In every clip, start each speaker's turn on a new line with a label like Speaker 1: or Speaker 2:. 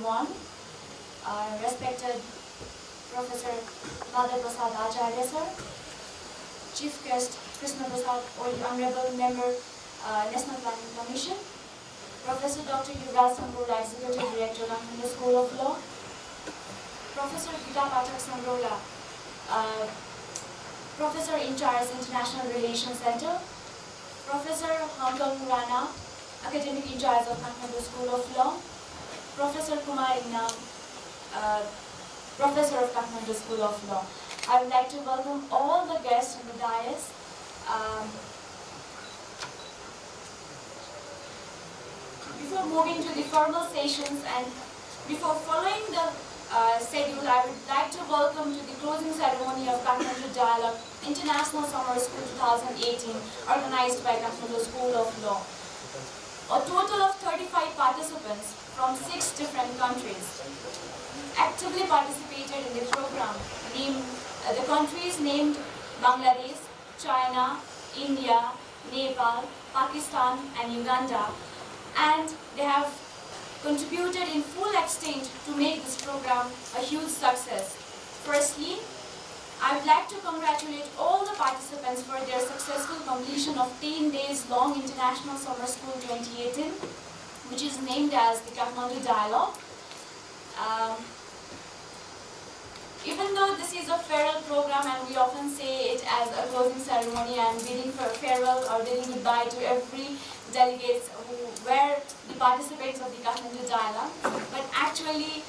Speaker 1: everyone. Respected Professor Madhav Prasad Acharya sir, Chief Guest Krishna Prasad, Honorable Member, National Planning Commission, Professor Dr. Yuvraj Sangrola, Executive Director, Kathmandu School of Law, Professor Gita Pathak Sangrola, Professor in charge International Relations Center, Professor Hamkal Murana, Academic in charge of Kathmandu School of Law, Professor Kumar Ignam, Professor of Kathmandu School of Law. I would like to welcome all the guests in the dais. Before moving to the formal sessions and before following the schedule, I would like to welcome to the closing ceremony of Kathmandu Dialogue International Summer School 2018, organized by Kathmandu School of Law. A total of 35 participants from 6 different countries actively participated in the program. The countries named Bangladesh, China, India, Nepal, Pakistan and Uganda, and they have contributed in full extent to make this program a huge success. Firstly, I would like to congratulate all the participants for their successful completion of 10 days long International Summer School 2018, which is named as the Kathmandu Dialogue. Even though this is a farewell program and we often say it as a closing ceremony and bidding for farewell or bidding goodbye to every delegates who were the participants of the Kathmandu Dialogue, but actually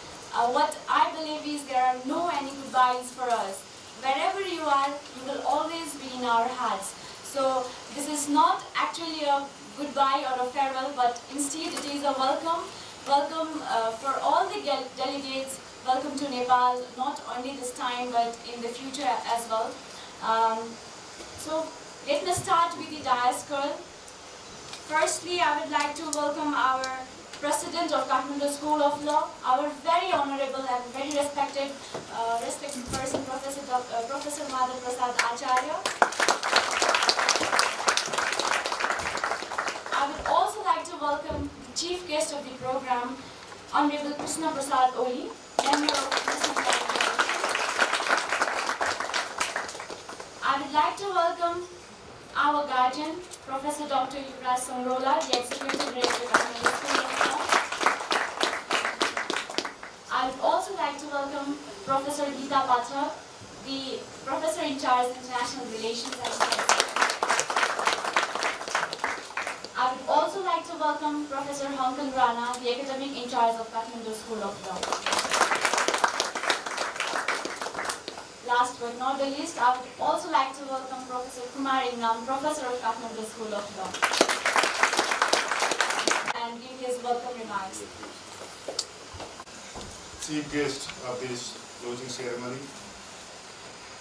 Speaker 1: what I believe is there are no any goodbyes for us. Wherever you are, you will always be in our hearts. So this is not actually a goodbye or a farewell, but instead it is a welcome for all the delegates. Welcome to Nepal, not only this time but in the future as well. So let me start with the dais call. Firstly, I would like to welcome our President of Kathmandu School of Law, our very honorable and very respected person, Professor Madhav Prasad Acharya. I would also like to welcome the chief guest of the program, Honorable Krishna Prasad Oli, member of the National Planning Commission. I would like to welcome our guardian, Professor Dr. Yuvraj Sangrola, the Executive Director of Kathmandu School of Law. I would also like to welcome Professor Gita Pathak, the Professor in charge of International Relations and Security. I would also like to welcome Professor Hamkal Rana, the Academic in charge of Kathmandu School of Law. Last but not the least, I would also like to welcome Professor Kumar Ignam, Professor of Kathmandu School of Law, and give his welcome remarks.
Speaker 2: Chief guest of this closing ceremony,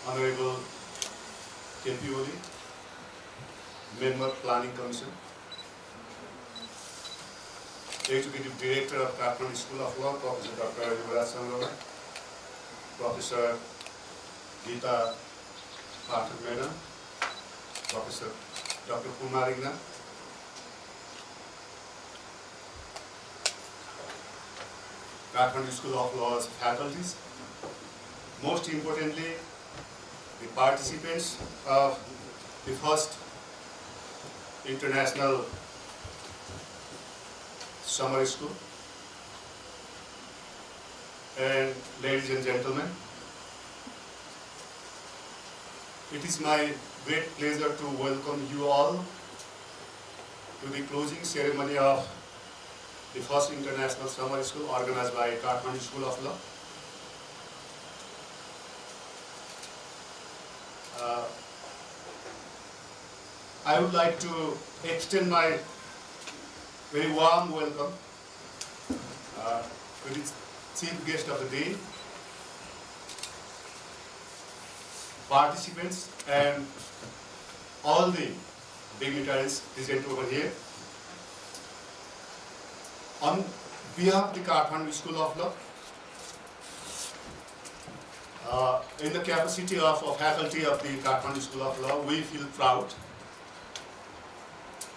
Speaker 2: Honorable KP Oli, Member Planning Commission, Executive Director of Kathmandu School of Law, Professor Dr. Yuvraj Sangrola, Professor Gita Pathak Madam, Professor Dr. Kumar Ignam, Kathmandu School of Law's faculties, most importantly, the participants of the first International Summer School, and ladies and gentlemen, it is my great pleasure to welcome you all to the closing ceremony of the first International Summer School organized by Kathmandu School of Law. I would like to extend my very warm welcome to the chief guest of the day, participants and all the dignitaries present over here. On behalf of the Kathmandu School of Law, in the capacity of faculty of the Kathmandu School of Law, we feel proud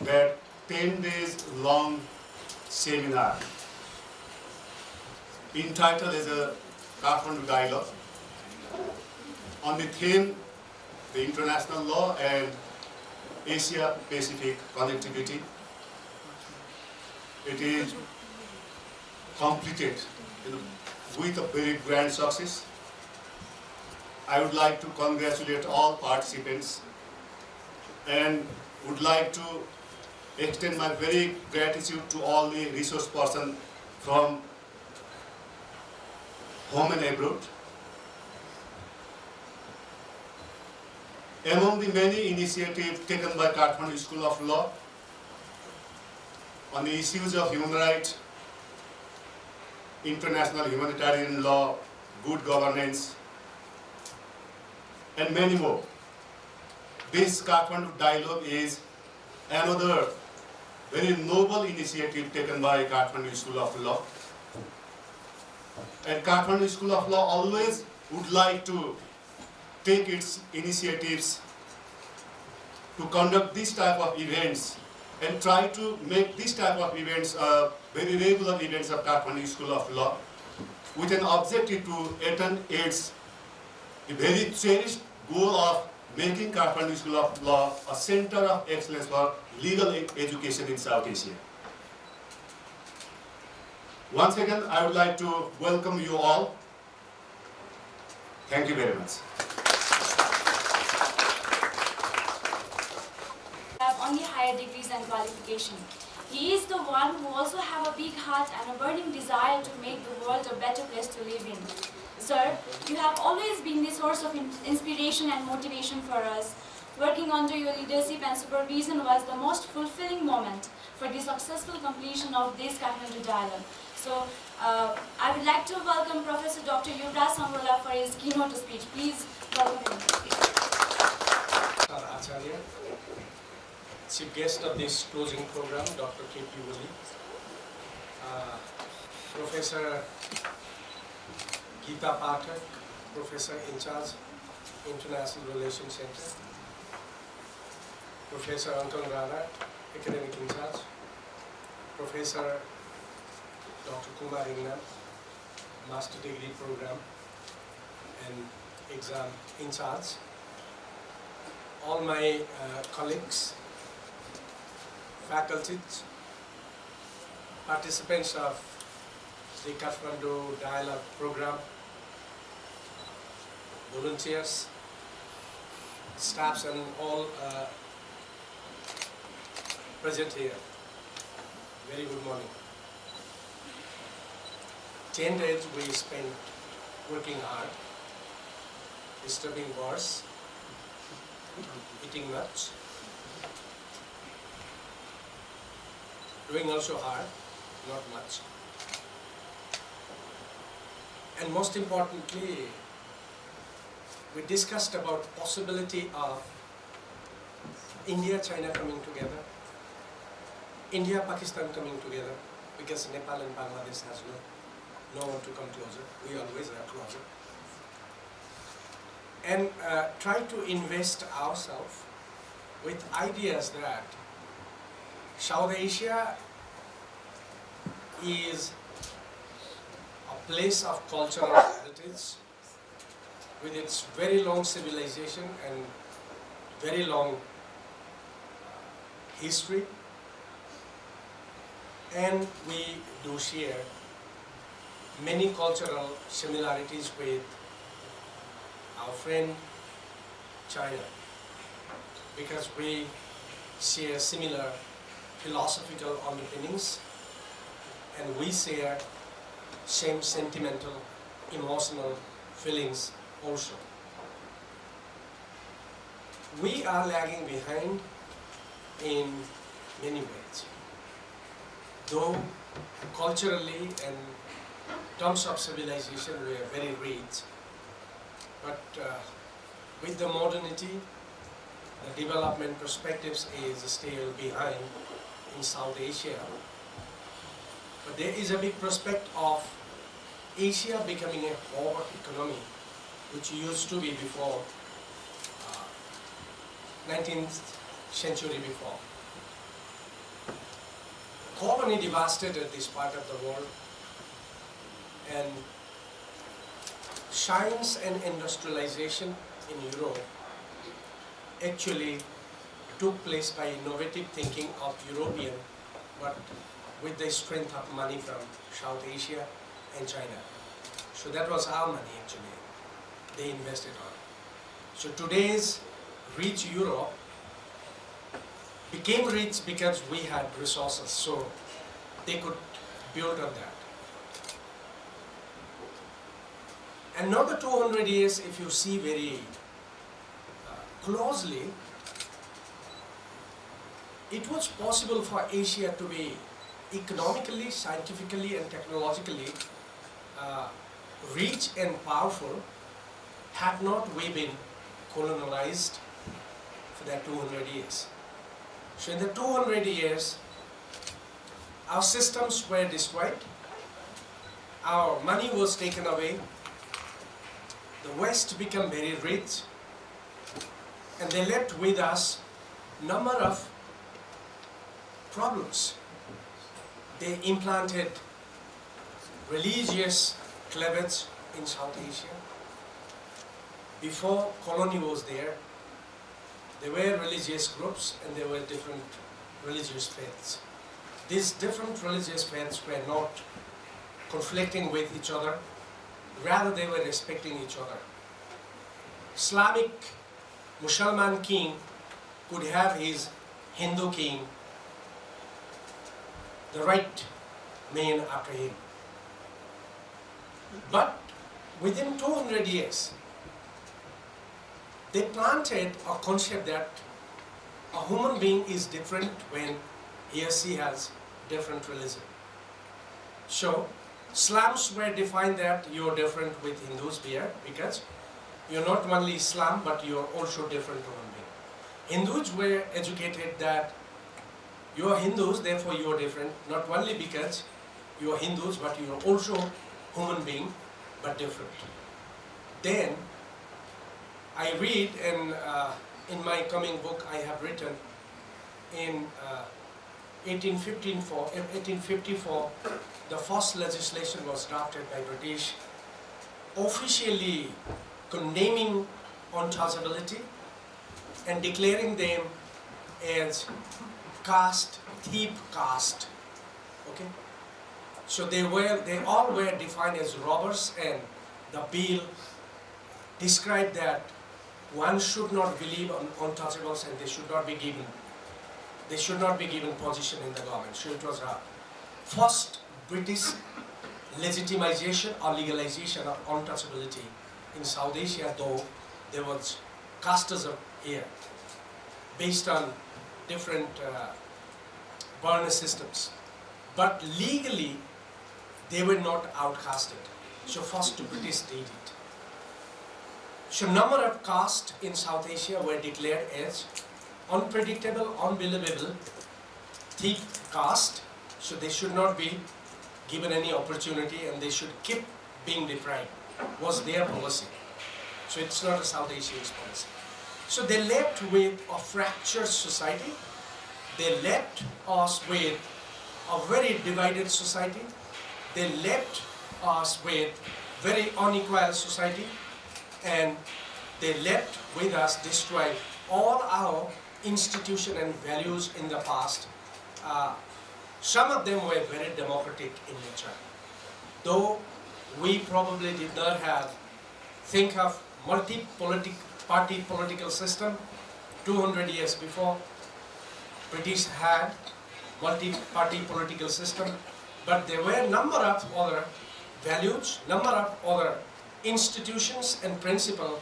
Speaker 2: that 10 days long seminar entitled as a Kathmandu Dialogue on the theme the international law and Asia-Pacific connectivity. It is completed with a very grand success. I would like to congratulate all participants and would like to extend my very gratitude to all the resource persons from home and abroad. Among the many initiatives taken by Kathmandu School of Law on the issues of human rights, international humanitarian law, good governance, and many more, this Kathmandu Dialogue is another very noble initiative taken by Kathmandu School of Law. And Kathmandu School of Law always would like to take its initiatives to conduct this type of events and try to make this type of events very regular events of Kathmandu School of Law with an objective to attain its very cherished goal of making Kathmandu School of Law a center of excellence for legal education in South Asia. Once again, I would like to welcome you all. Thank you very much.
Speaker 1: Have only higher degrees and qualification. He is the one who also have a big heart and a burning desire to make the world a better place to live in. Sir, you have always been the source of inspiration and motivation for us. Working under your leadership and supervision was the most fulfilling moment for the successful completion of this Kathmandu Dialogue. So, I would like to welcome Professor Dr. Yuvraj Sambola for his keynote speech. Please welcome him.
Speaker 3: Acharya, chief guest of this closing program, Dr. K.P. Woolley, Professor Geeta Pathak, Professor in charge, International Relations Center, Professor Anton Rana, Academic in charge, Professor Dr. Kumar Ingram, Master Degree Program and Exam in charge, all my colleagues, faculties, participants of the Kathmandu Dialogue Program, volunteers, staffs and all present here. Very good morning. 10 days we spent working hard, disturbing wars, eating much, doing also hard, not much. And most importantly, we discussed about possibility of India-China coming together, India-Pakistan coming together, because Nepal and Bangladesh has no one to come closer. We always are closer. And try to invest ourselves with ideas that South Asia is a place of cultural heritage with its very long civilization and very long history, and we do share many cultural similarities with our friend China, because we share similar philosophical underpinnings and we share same sentimental, emotional feelings also. We are lagging behind in many ways, though culturally and terms of civilization we are very rich, but with the modernity, the development perspectives is still behind in South Asia. But there is a big prospect of Asia becoming a forward economy, which used to be before 19th century before. Colony devastated this part of the world, And science and industrialization in Europe actually took place by innovative thinking of European, but with the strength of money from South Asia and China. So that was our money actually, they invested on. So today's rich Europe became rich because we had resources, so they could build on that. Another 200 years, if you see very closely, it was possible for Asia to be economically, scientifically and technologically rich and powerful had not we been colonialized for that 200 years. So in the 200 years, our systems were destroyed, our money was taken away, the West became very rich, and they left with us number of problems. They implanted religious cleavage in South Asia. Before colony was there were religious groups and there were different religious faiths. These different religious faiths were not conflicting with each other, rather they were respecting each other. Islamic Muslim king could have his Hindu king, the right man after him. But within 200 years, they planted a concept that a human being is different when he or she has different religion. So, Islams were defined that you're different with Hindus here because you're not only Islam but you're also different human being. Hindus were educated that you are Hindus, therefore you are different, not only because you are Hindus, but you are also human being, but different. Then, I read in my coming book I have written in 1854, the first legislation was drafted by British, officially condemning untouchability and declaring them as caste, thief caste. Okay, so they all were defined as robbers, and the bill described that one should not believe on untouchables and they should not be given position in the government. So it was a first British legitimization or legalization of untouchability in South Asia, though there was casteism here based on different Varna systems. But legally, they were not outcasted. So first the British did it. So number of castes in South Asia were declared as unpredictable, unbelievable, thief caste. So they should not be given any opportunity and they should keep being deprived, was their policy. So it's not a South Asian policy. So they left with a fractured society. They left us with a very divided society. They left us with very unequal society. And they left with us destroyed all our institutions and values in the past. Some of them were very democratic in nature. Though we probably did not think of multi-party political system 200 years before. British had multi-party political system, but there were a number of other values, number of other institutions and principles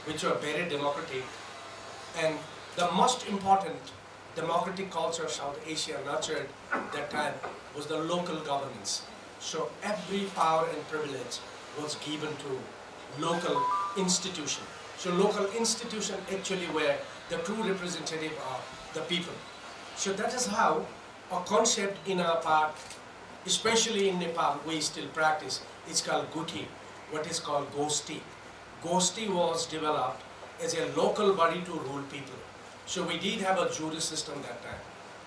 Speaker 3: which were very democratic. And the most important democratic culture South Asia nurtured at that time was the local governance. So every power and privilege was given to local institution. So local institution actually were the true representative of the people. So that is how a concept in our part, especially in Nepal, we still practice. It's called Guti, what is called Gosti. Gosti was developed as a local body to rule people. So we did have a jury system that time,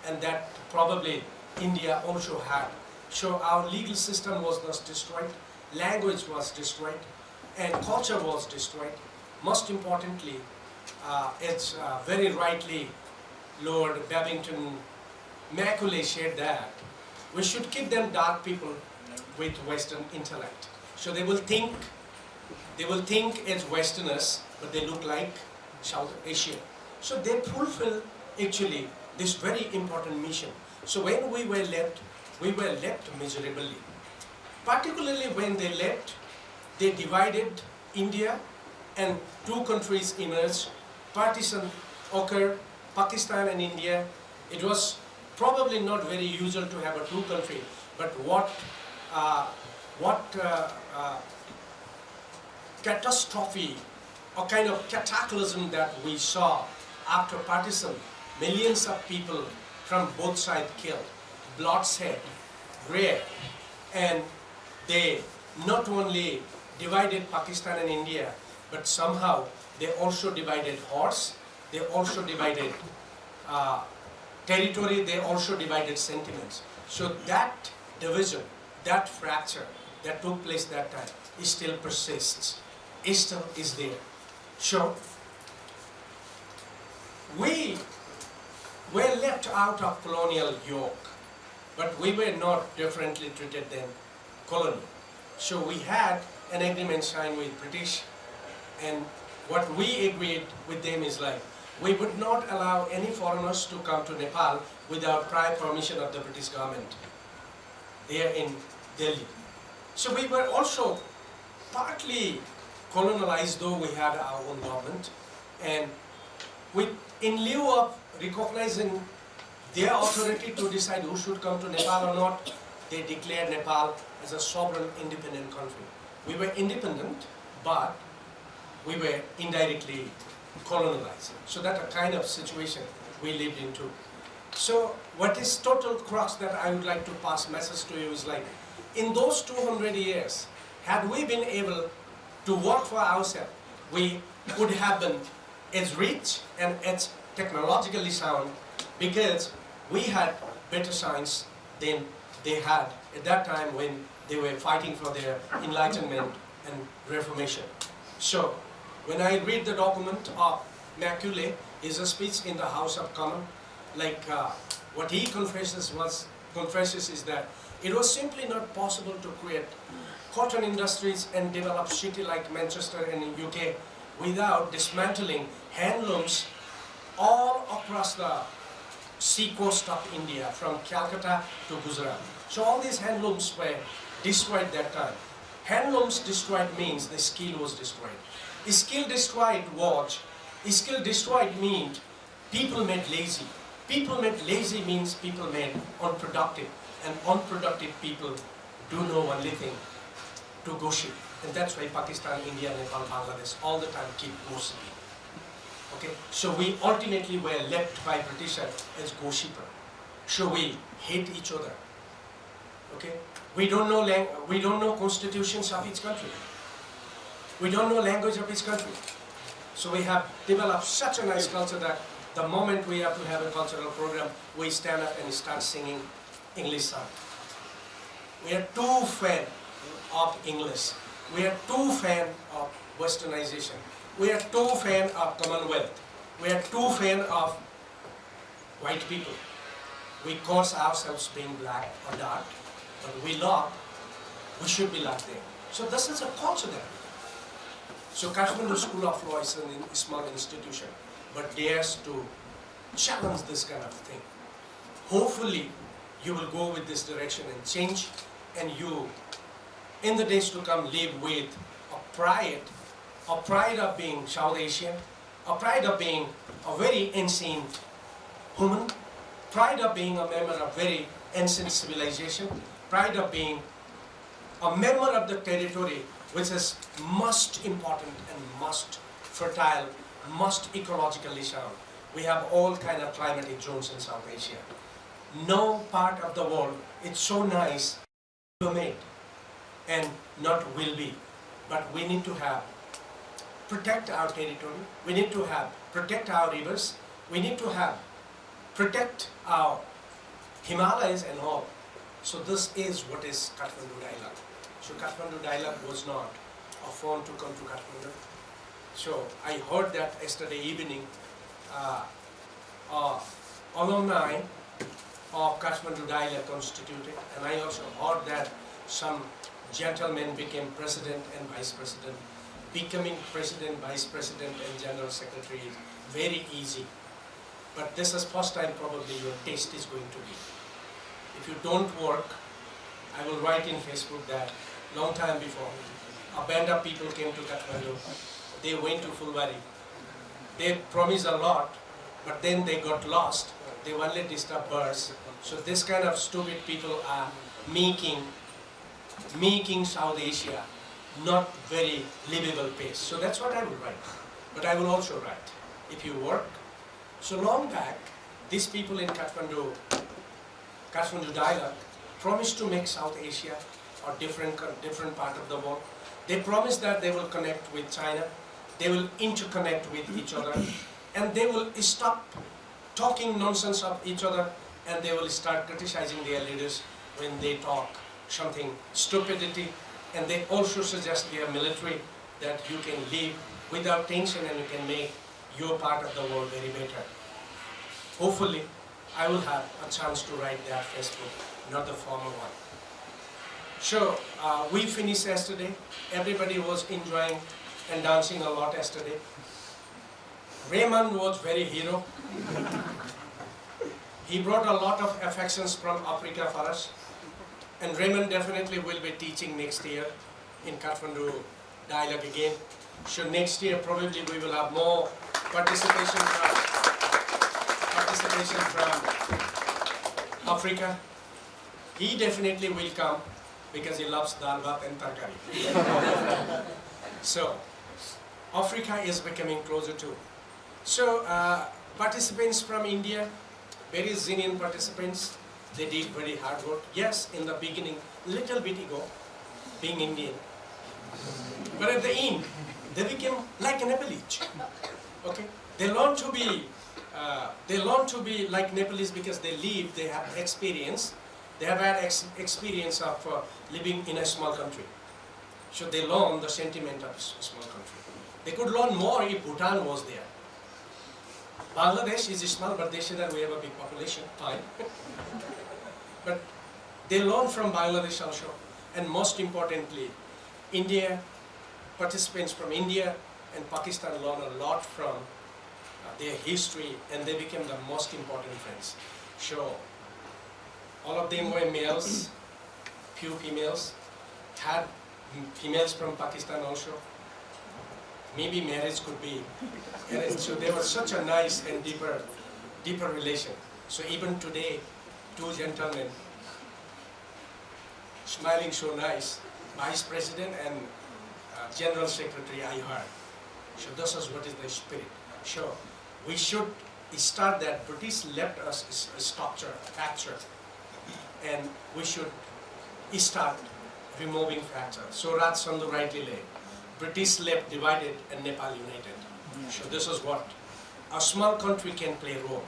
Speaker 3: and that probably India also had. So our legal system was not destroyed, language was destroyed, and culture was destroyed. Most importantly, it's very rightly Lord Babington Macaulay said that we should keep them dark people with Western intellect. So they will think as Westerners, but they look like South Asia. So they fulfill actually this very important mission. So when we were left miserably. Particularly when they left, they divided India and two countries emerged. Partition occurred, Pakistan and India. It was probably not very usual to have a two country, but what catastrophe or kind of cataclysm that we saw after partition. Millions of people from both sides killed, bloodshed, rape, and they not only divided Pakistan and India, but somehow they also divided horse, they also divided territory, they also divided sentiments. So that division, that fracture that took place that time, it still persists, it still is there. So we were left out of colonial yoke, but we were not differently treated than colony. So we had an agreement signed with British, and what we agreed with them is like, we would not allow any foreigners to come to Nepal without prior permission of the British government there in Delhi. So we were also partly colonialized, though we had our own government, and in lieu of recognizing their authority to decide who should come to Nepal or not, they declared Nepal as a sovereign independent country. We were independent, but we were indirectly colonized. So that a kind of situation we lived into. So what is total crux that I would like to pass message to you is like, in those 200 years, had we been able to work for ourselves, we would have been as rich and as technologically sound, because we had better science than they had at that time when they were fighting for their enlightenment and reformation. So when I read the document of Macaulay, is a speech in the House of Commons, like what he confesses is that it was simply not possible to create cotton industries and develop city like Manchester in the UK without dismantling handlooms all across the sea coast of India, from Calcutta to Gujarat. So all these handlooms were destroyed that time. Handlooms destroyed means the skill was destroyed. Skill destroyed means people made lazy. People made lazy means people made unproductive. And unproductive people do know only thing, to gossip. And that's why Pakistan, India, Nepal, Bangladesh all the time keep gossiping. Okay? So we ultimately were left by British as gossiper. So we hate each other. Okay? We don't know constitutions of each country. We don't know language of each country. So we have developed such a nice culture that the moment we have to have a cultural program, we stand up and start singing English song. We are too fan of English. We are too fan of westernization. We are too fan of Commonwealth. We are too fan of white people. We call ourselves being black or dark, but we should be like them. So this is a culture that we have. So Kathmandu School of Law is a small institution, but dares to challenge this kind of thing. Hopefully, you will go with this direction and change, and you, in the days to come, live with a pride of being South Asian, a pride of being a very ancient human, pride of being a member of very ancient civilization, pride of being a member of the territory which is most important and most fertile, most ecologically sound. We have all kind of climatic zones in South Asia. No part of the world it's so nice to made and not will be. But we need to have protect our territory. We need to have protect our rivers. We need to have protect our Himalayas and all. So this is what is Kathmandu dialogue. So Kathmandu dialogue was not a phone to come to Kathmandu. So I heard that yesterday evening, alumni of Kathmandu dialogue constituted, and I also heard that some gentlemen became president and vice president. Becoming president, vice president, and general secretary is very easy. But this is first time probably your taste is going to be. If you don't work, I will write in Facebook that long time before, a band of people came to Kathmandu. They went to Fulbari. They promised a lot, but then they got lost. They only disturbed birds. So this kind of stupid people are making South Asia not very livable place. So that's what I will write. But I will also write, if you work. So long back, these people in Kathmandu dialogue promised to make South Asia or different part of the world. They promised that they will connect with China, they will interconnect with each other, and they will stop talking nonsense of each other, and they will start criticizing their leaders when they talk something stupidity. And they also suggest their military that you can live without tension and you can make your part of the world very better. Hopefully, I will have a chance to write that Facebook, not the former one. So, we finished yesterday. Everybody was enjoying and dancing a lot yesterday. Raymond was very hero. He brought a lot of affections from Africa for us. And Raymond definitely will be teaching next year in Kathmandu dialogue again. So next year probably we will have more participation from Africa. He definitely will come because he loves dal bhat and tarkari. So Africa is becoming closer too. So participants from India, very genuine participants. They did very hard work. Yes, in the beginning, little bit ego, being Indian. But at the end, they became like Nepalese. Okay, they learn to be like Nepalese because they have experience. They have had experience of living in a small country. So they learn the sentiment of a small country. They could learn more if Bhutan was there. Bangladesh is small, but they say that we have a big population. Fine. But they learn from Bangladesh also. And most importantly, India, participants from India and Pakistan learn a lot from their history, and they became the most important friends. So all of them were males, few females, had females from Pakistan also. Maybe marriage could be arranged. So there was such a nice and deeper relation. So even today, two gentlemen, smiling so nice, Vice President and General Secretary, I heard. So this is what is the spirit. So we should start that. British left us a structure, fracture, and we should start removing fracture. So Raj Sandhu rightly laid. British left divided and Nepal united. So this is what a small country can play a role,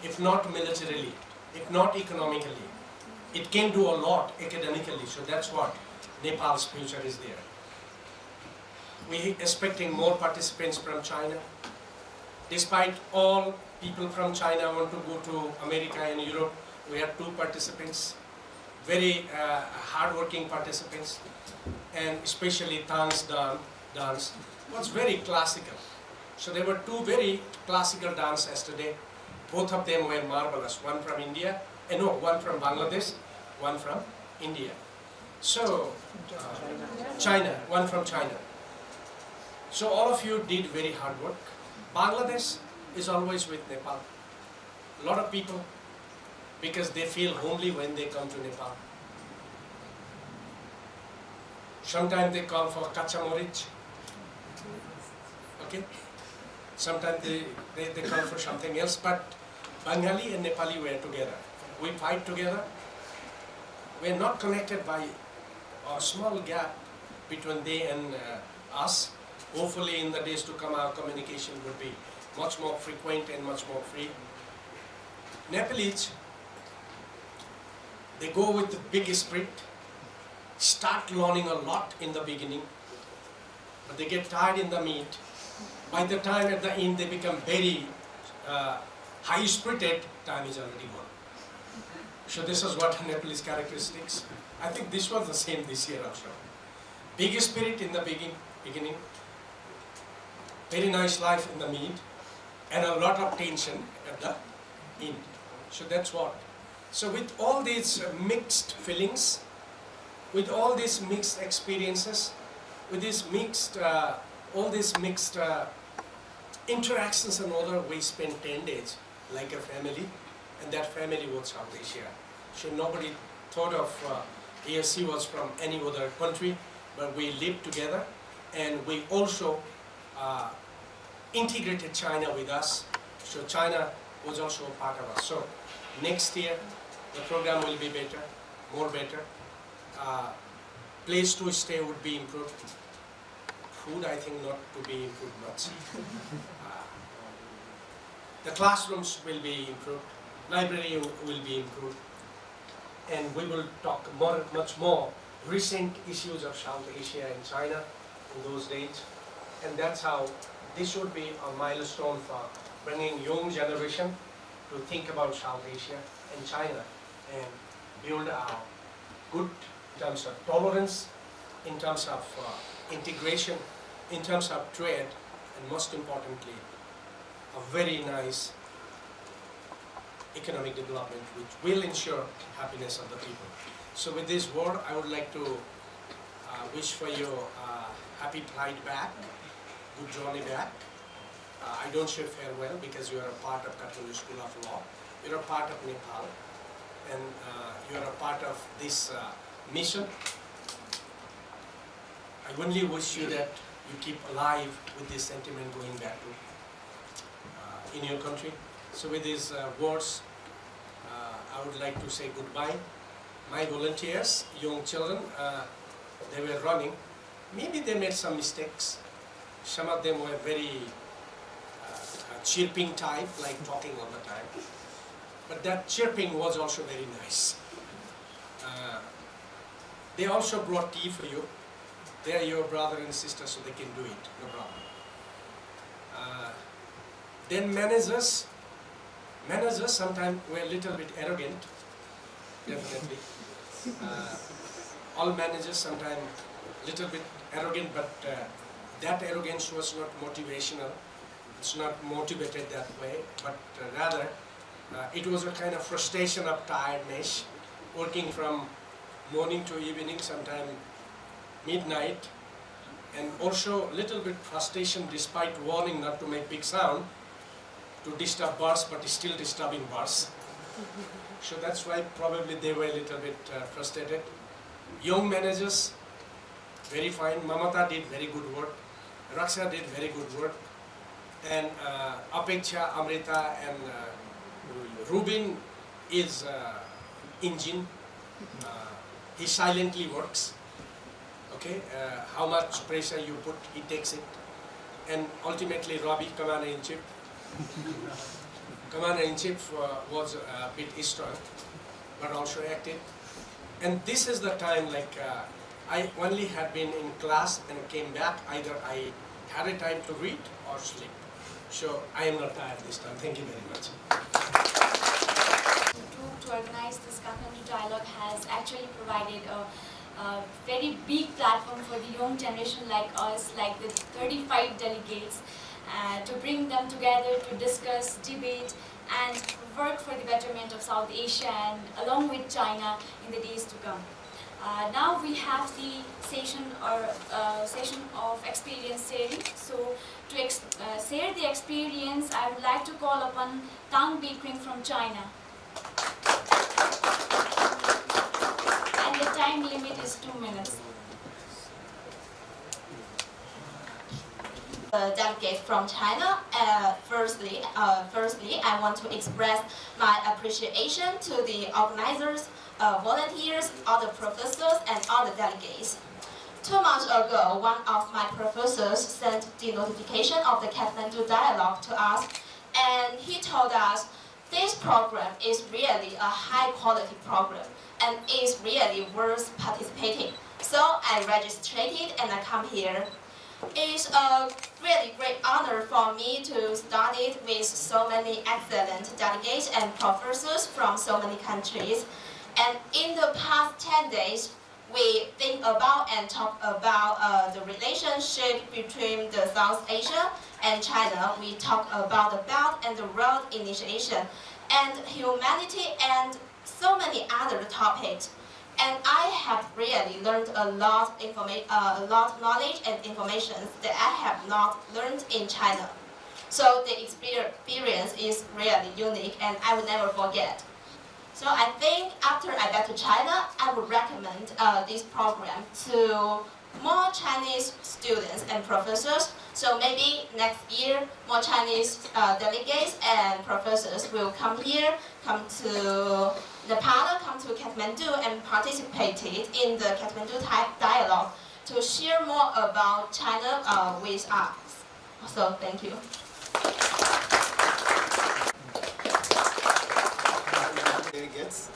Speaker 3: if not militarily, if not economically. It can do a lot academically, so that's what Nepal's future is there. We are expecting more participants from China. Despite all people from China want to go to America and Europe, we have two participants, very hard-working participants, and especially Tan's dance was very classical. So there were two very classical dance yesterday. Both of them were marvelous. One from India, one from Bangladesh, one from India. So China, one from China. So all of you did very hard work. Bangladesh is always with Nepal. A lot of people, because they feel homely when they come to Nepal. Sometimes they call for kacha morich. Okay? Sometimes they call for something else, but Bengali and Nepali were together. We fight together. We are not connected by a small gap between they and us. Hopefully in the days to come our communication would be much more frequent and much more free. Nepalese, they go with the big spirit. start learning a lot in the beginning, but they get tired in the mid. By the time at the end they become very high-spirited, time is already gone. So this is what Nepalese characteristics. I think this was the same this year also. Big spirit in the beginning, very nice life in the mid, and a lot of tension at the end. So that's what. So with all these mixed feelings, with all these mixed experiences, with these mixed, all these mixed interactions and other, we spent 10 days like a family, and that family was South Asia. So nobody thought of ASC was from any other country, but we lived together, and we also integrated China with us. So China was also a part of us. So next year, the program will be better, more better. Place to stay would be improved. Food, I think, not to be improved much. The classrooms will be improved. Library will be improved. And we will talk much more recent issues of South Asia and China in those days. And that's how this would be a milestone for bringing young generation to think about South Asia and China and build a good in terms of tolerance, in terms of integration, in terms of trade, and most importantly, a very nice economic development which will ensure happiness of the people. So with this word, I would like to wish for you happy flight back, good journey back. I don't say farewell because you are a part of Kathmandu School of Law. You are a part of Nepal, and you are a part of this mission. I only wish you that you keep alive with this sentiment going back to in your country. So with these words, I would like to say goodbye. My volunteers, young children, they were running. Maybe they made some mistakes. Some of them were very chirping type, like talking all the time. But that chirping was also very nice. They also brought tea for you. They are your brother and sister, so they can do it, no problem. Then managers sometimes were a little bit arrogant, definitely. All managers sometimes a little bit arrogant, but that arrogance was not motivational. It's not motivated that way, but rather it was a kind of frustration of tiredness, working from morning to evening, sometimes midnight, and also a little bit frustration despite warning not to make big sound, to disturb birds, but still disturbing birds. So that's why probably they were a little bit frustrated. Young managers, very fine. Mamata did very good work. Raksha did very good work. And Apeksha, Amrita, and Rubin is engine. He silently works. Okay, how much pressure you put, he takes it. And ultimately, Ravi, Commander-in-Chief. Commander-in-Chief was a bit stern, but also active. And this is the time, like, I only had been in class and came back. Either I had a time to read or sleep. So I am not tired this time. Thank you very much.
Speaker 1: To organize this Kathmandu dialogue has actually provided a very big platform for the young generation like us, like the 35 delegates, to bring them together to discuss, debate, and work for the betterment of South Asia and along with China in the days to come. Now we have the session of experience sharing. So to share the experience, I would like to call upon Tang Bikring from China. And the time limit is 2 minutes.
Speaker 4: Delegate from China. Firstly, I want to express my appreciation to the organizers, volunteers, all the professors, and all the delegates. 2 months ago, one of my professors sent the notification of the Kathmandu dialogue to us, and he told us this program is really a high-quality program and is really worth participating. So I registered and I come here. It's a really great honor for me to study with so many excellent delegates and professors from so many countries. And in the past 10 days, we think about and talk about the relationship between the South Asia and China. We talk about the Belt and the Road Initiative and humanity and so many other topics. And I have really learned a lot knowledge and information that I have not learned in China. So the experience is really unique and I will never forget. So I think after I get to China, I would recommend this program to more Chinese students and professors. So maybe next year, more Chinese delegates and professors will come here, come to Nepal, come to Kathmandu and participated in the Kathmandu dialogue to share more about China with us. So thank you.
Speaker 5: Delegates,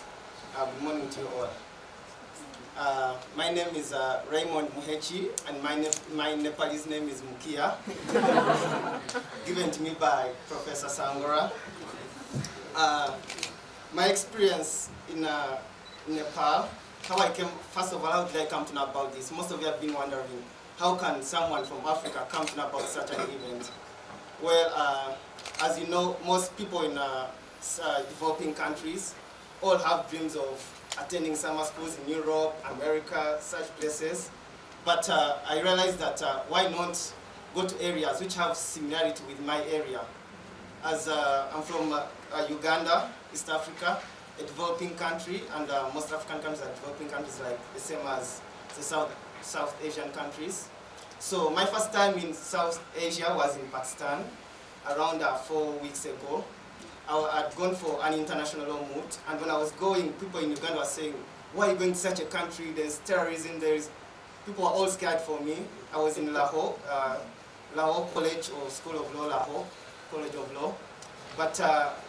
Speaker 5: good morning to you all. My name is Raymond Muhechi, and my Nepalese name is Mukia, given to me by Professor Sangora. My experience in Nepal, how I came, first of all, how did I come to know about this? Most of you have been wondering, how can someone from Africa come to know about such an event? Well, as you know, most people in developing countries all have dreams of attending summer schools in Europe, America, such places. But I realized that why not go to areas which have similarity with my area. As I'm from Uganda, East Africa, a developing country, and most African countries are developing countries like the same as the South Asian countries. So my first time in South Asia was in Pakistan, around 4 weeks ago. I had gone for an international law moot, and when I was going, people in Uganda were saying, why are you going to such a country? There's terrorism, people were all scared for me. I was in Lahore, Lahore College or School of Law, Lahore, College of Law. But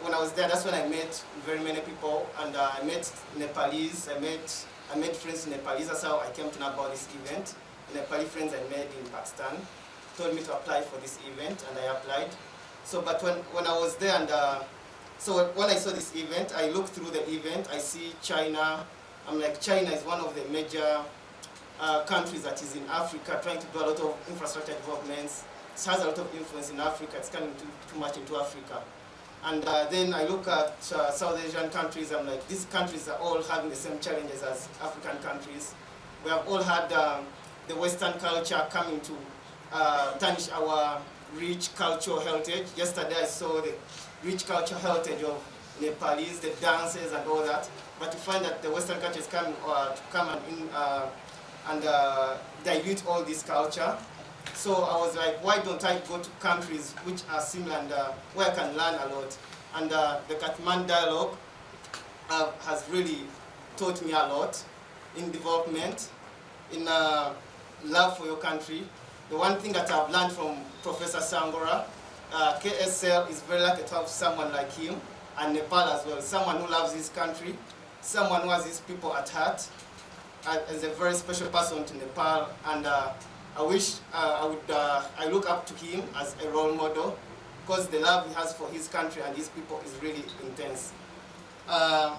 Speaker 5: when I was there, that's when I met very many people, and I met Nepalese, I made friends in Nepalese. That's how I came to know about this event. Nepali friends I made in Pakistan told me to apply for this event, and I applied. So, but when I was there, and so when I saw this event, I looked through the event, I see China. I'm like, China is one of the major countries that is in Africa, trying to do a lot of infrastructure developments. It has a lot of influence in Africa. It's coming too much into Africa. And then I look at South Asian countries. I'm like, these countries are all having the same challenges as African countries. We have all had the Western culture coming to tarnish our rich cultural heritage. Yesterday I saw the rich cultural heritage of Nepalese, the dances and all that. But to find that the Western countries come to come and dilute all this culture. So I was like, why don't I go to countries which are similar and where I can learn a lot? And the Kathmandu dialogue has really taught me a lot in development, in love for your country. The one thing that I've learned from Professor Sangora, KSL is very lucky to have someone like him, and Nepal as well, someone who loves his country, someone who has his people at heart, as a very special person to Nepal, and I wish I look up to him as a role model, because the love he has for his country and his people is really intense. I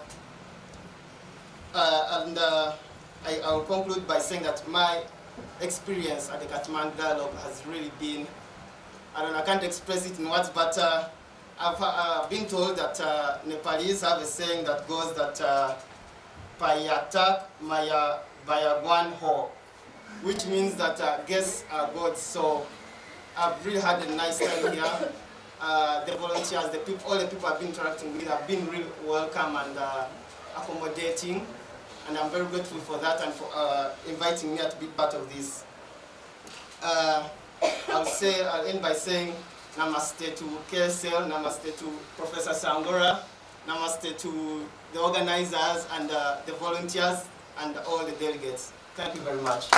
Speaker 5: will conclude by saying that my experience at the Kathmandu dialogue has really been, I can't express it in words, but I've been told that Nepalese have a saying that goes that Payatak Maya Bayagwan Ho, which means that guests are gods. So I've really had a nice time here. The volunteers, the people, all the people I've been interacting with have been really welcome and accommodating, and I'm very grateful for that and for inviting me to be part of this. I'll end by saying namaste to KSL, namaste to Professor Sangora, namaste to the organizers and the volunteers and all the delegates. Thank you very much.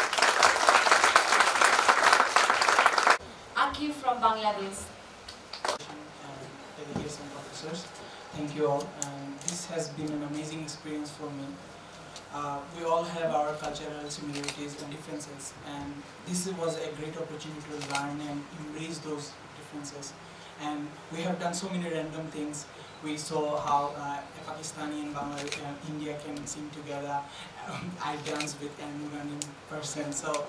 Speaker 1: Aki from Bangladesh.
Speaker 6: Delegates and professors, thank you all. And this has been an amazing experience for me. We all have our cultural similarities and differences, and this was a great opportunity to learn and embrace those differences. And we have done so many random things. We saw how a Pakistani and Bangladesh and India can sing together. I danced with an Ugandan person. So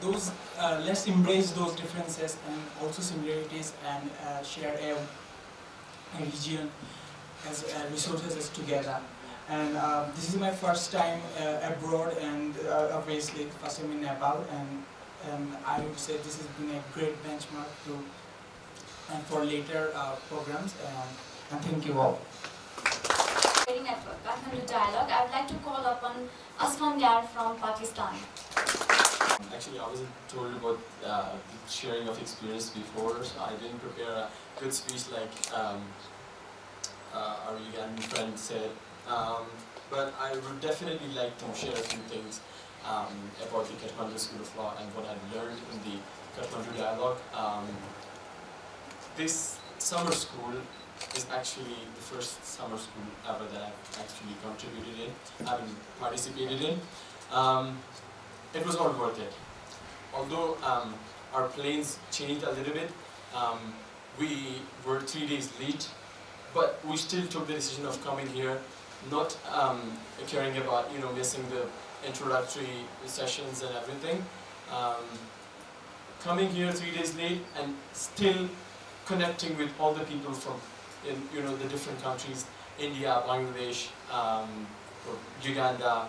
Speaker 6: those let's embrace those differences and also similarities, and share a region as resources together. And this is my first time abroad, and obviously first time in Nepal, and I would say this has been a great benchmark to for later programs, and thank you all.
Speaker 1: At Kathmandu Dialogue, I would like to call upon Asfan Gar from Pakistan.
Speaker 7: Actually, I wasn't told about the sharing of experience before, so I didn't prepare a good speech like our Ugandan friend said. But I would definitely like to share a few things about the Kathmandu School of Law and what I've learned in the Kathmandu Dialogue. This summer school is actually the first summer school ever that I've actually contributed in, participated in. It was all worth it. Although our plans changed a little bit, we were 3 days late, but we still took the decision of coming here, not caring about missing the introductory sessions and everything. Coming here 3 days late and still connecting with all the people from the different countries, India, Bangladesh, Uganda,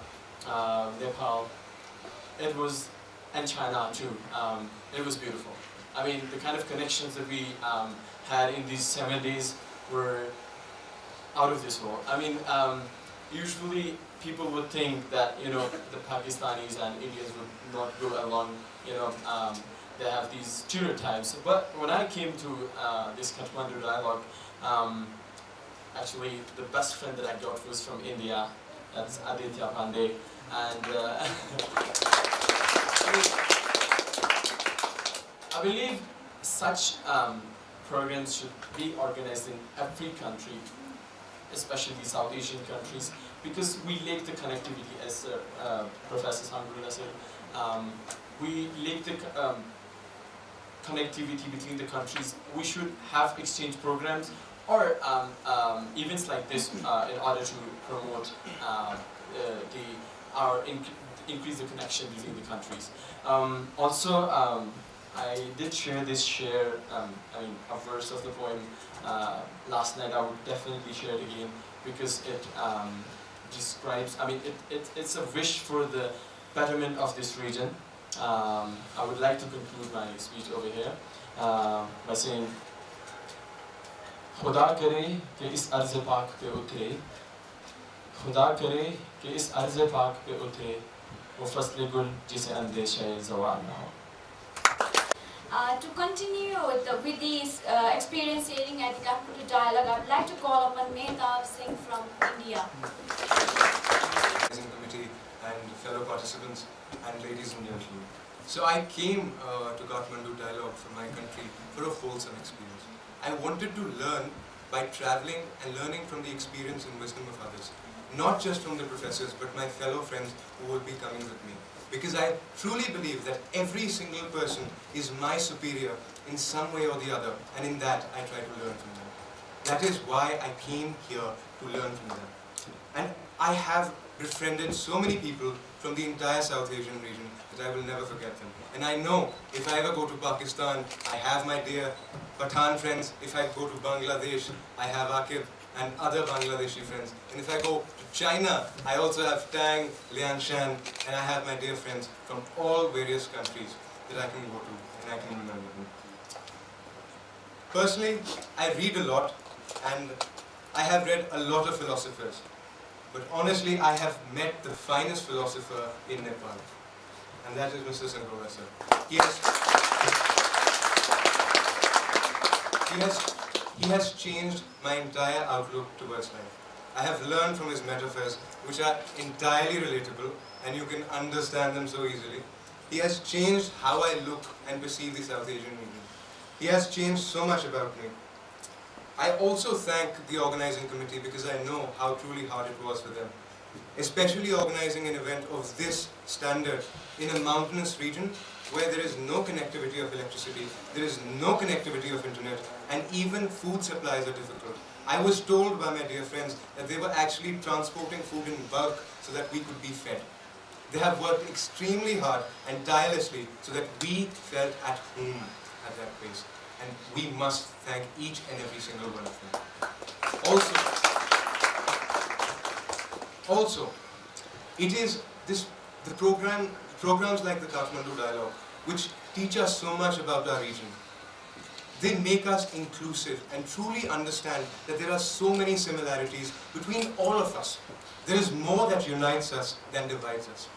Speaker 7: Nepal. It was, and China too. It was beautiful. I mean, the kind of connections that we had in these 7 days were out of this world. I mean, usually people would think that the Pakistanis and Indians would not go along. They have these stereotypes. But when I came to this Kathmandu Dialogue, actually the best friend that I got was from India. That's Aditya Pandey, and I believe such programs should be organized in every country, especially South Asian countries, because we lack the connectivity, as Professor Sangula said. We lack the connectivity between the countries. We should have exchange programs or events like this in order to promote increase the connection between the countries. Also, I did share a verse of the poem last night. I would definitely share it again because it describes, it's a wish for the betterment of this region. I would like to conclude my speech over here by saying, खुदा करे कि इस अर्ज़ पाक पे उतरे, खुदा करे कि इस अर्ज़ पाक पे उतरे, वो फ़स्ल गुल जिसे अंदेशे ज़वाल ना हो.
Speaker 1: To continue with this experience sharing at the Kathmandu Dialogue, I would like to call upon Mehtab Singh from India.
Speaker 8: Committee and fellow participants and ladies and gentlemen. So I came to Kathmandu Dialogue from my country for a wholesome experience. I wanted to learn by traveling and learning from the experience and wisdom of others. Not just from the professors, but my fellow friends who will be coming with me. Because I truly believe that every single person is my superior in some way or the other, and in that I try to learn from them. That is why I came here to learn from them. And I have befriended so many people from the entire South Asian region that I will never forget them. And I know if I ever go to Pakistan, I have my dear Pathan friends. If I go to Bangladesh, I have Akib and other Bangladeshi friends. And if I go to China, I also have Tang, Lian Shan, and I have my dear friends from all various countries that I can go to and I can remember them. Personally, I read a lot and I have read a lot of philosophers. But honestly, I have met the finest philosopher in Nepal. And that is Mr. Sangola, sir. He has changed my entire outlook towards life. I have learned from his metaphors, which are entirely relatable, and you can understand them so easily. He has changed how I look and perceive the South Asian region. He has changed so much about me. I also thank the organizing committee because I know how truly hard it was for them. especially organizing an event of this standard in a mountainous region where there is no connectivity of electricity, there is no connectivity of internet, and even food supplies are difficult. I was told by my dear friends that they were actually transporting food in bulk so that we could be fed. They have worked extremely hard and tirelessly so that we felt at home at that place. And we must thank each and every single one of them. Also, it is the programs like the Kathmandu Dialogue, which teach us so much about our region. They make us inclusive and truly understand that there are so many similarities between all of us. There is more that unites us than divides us.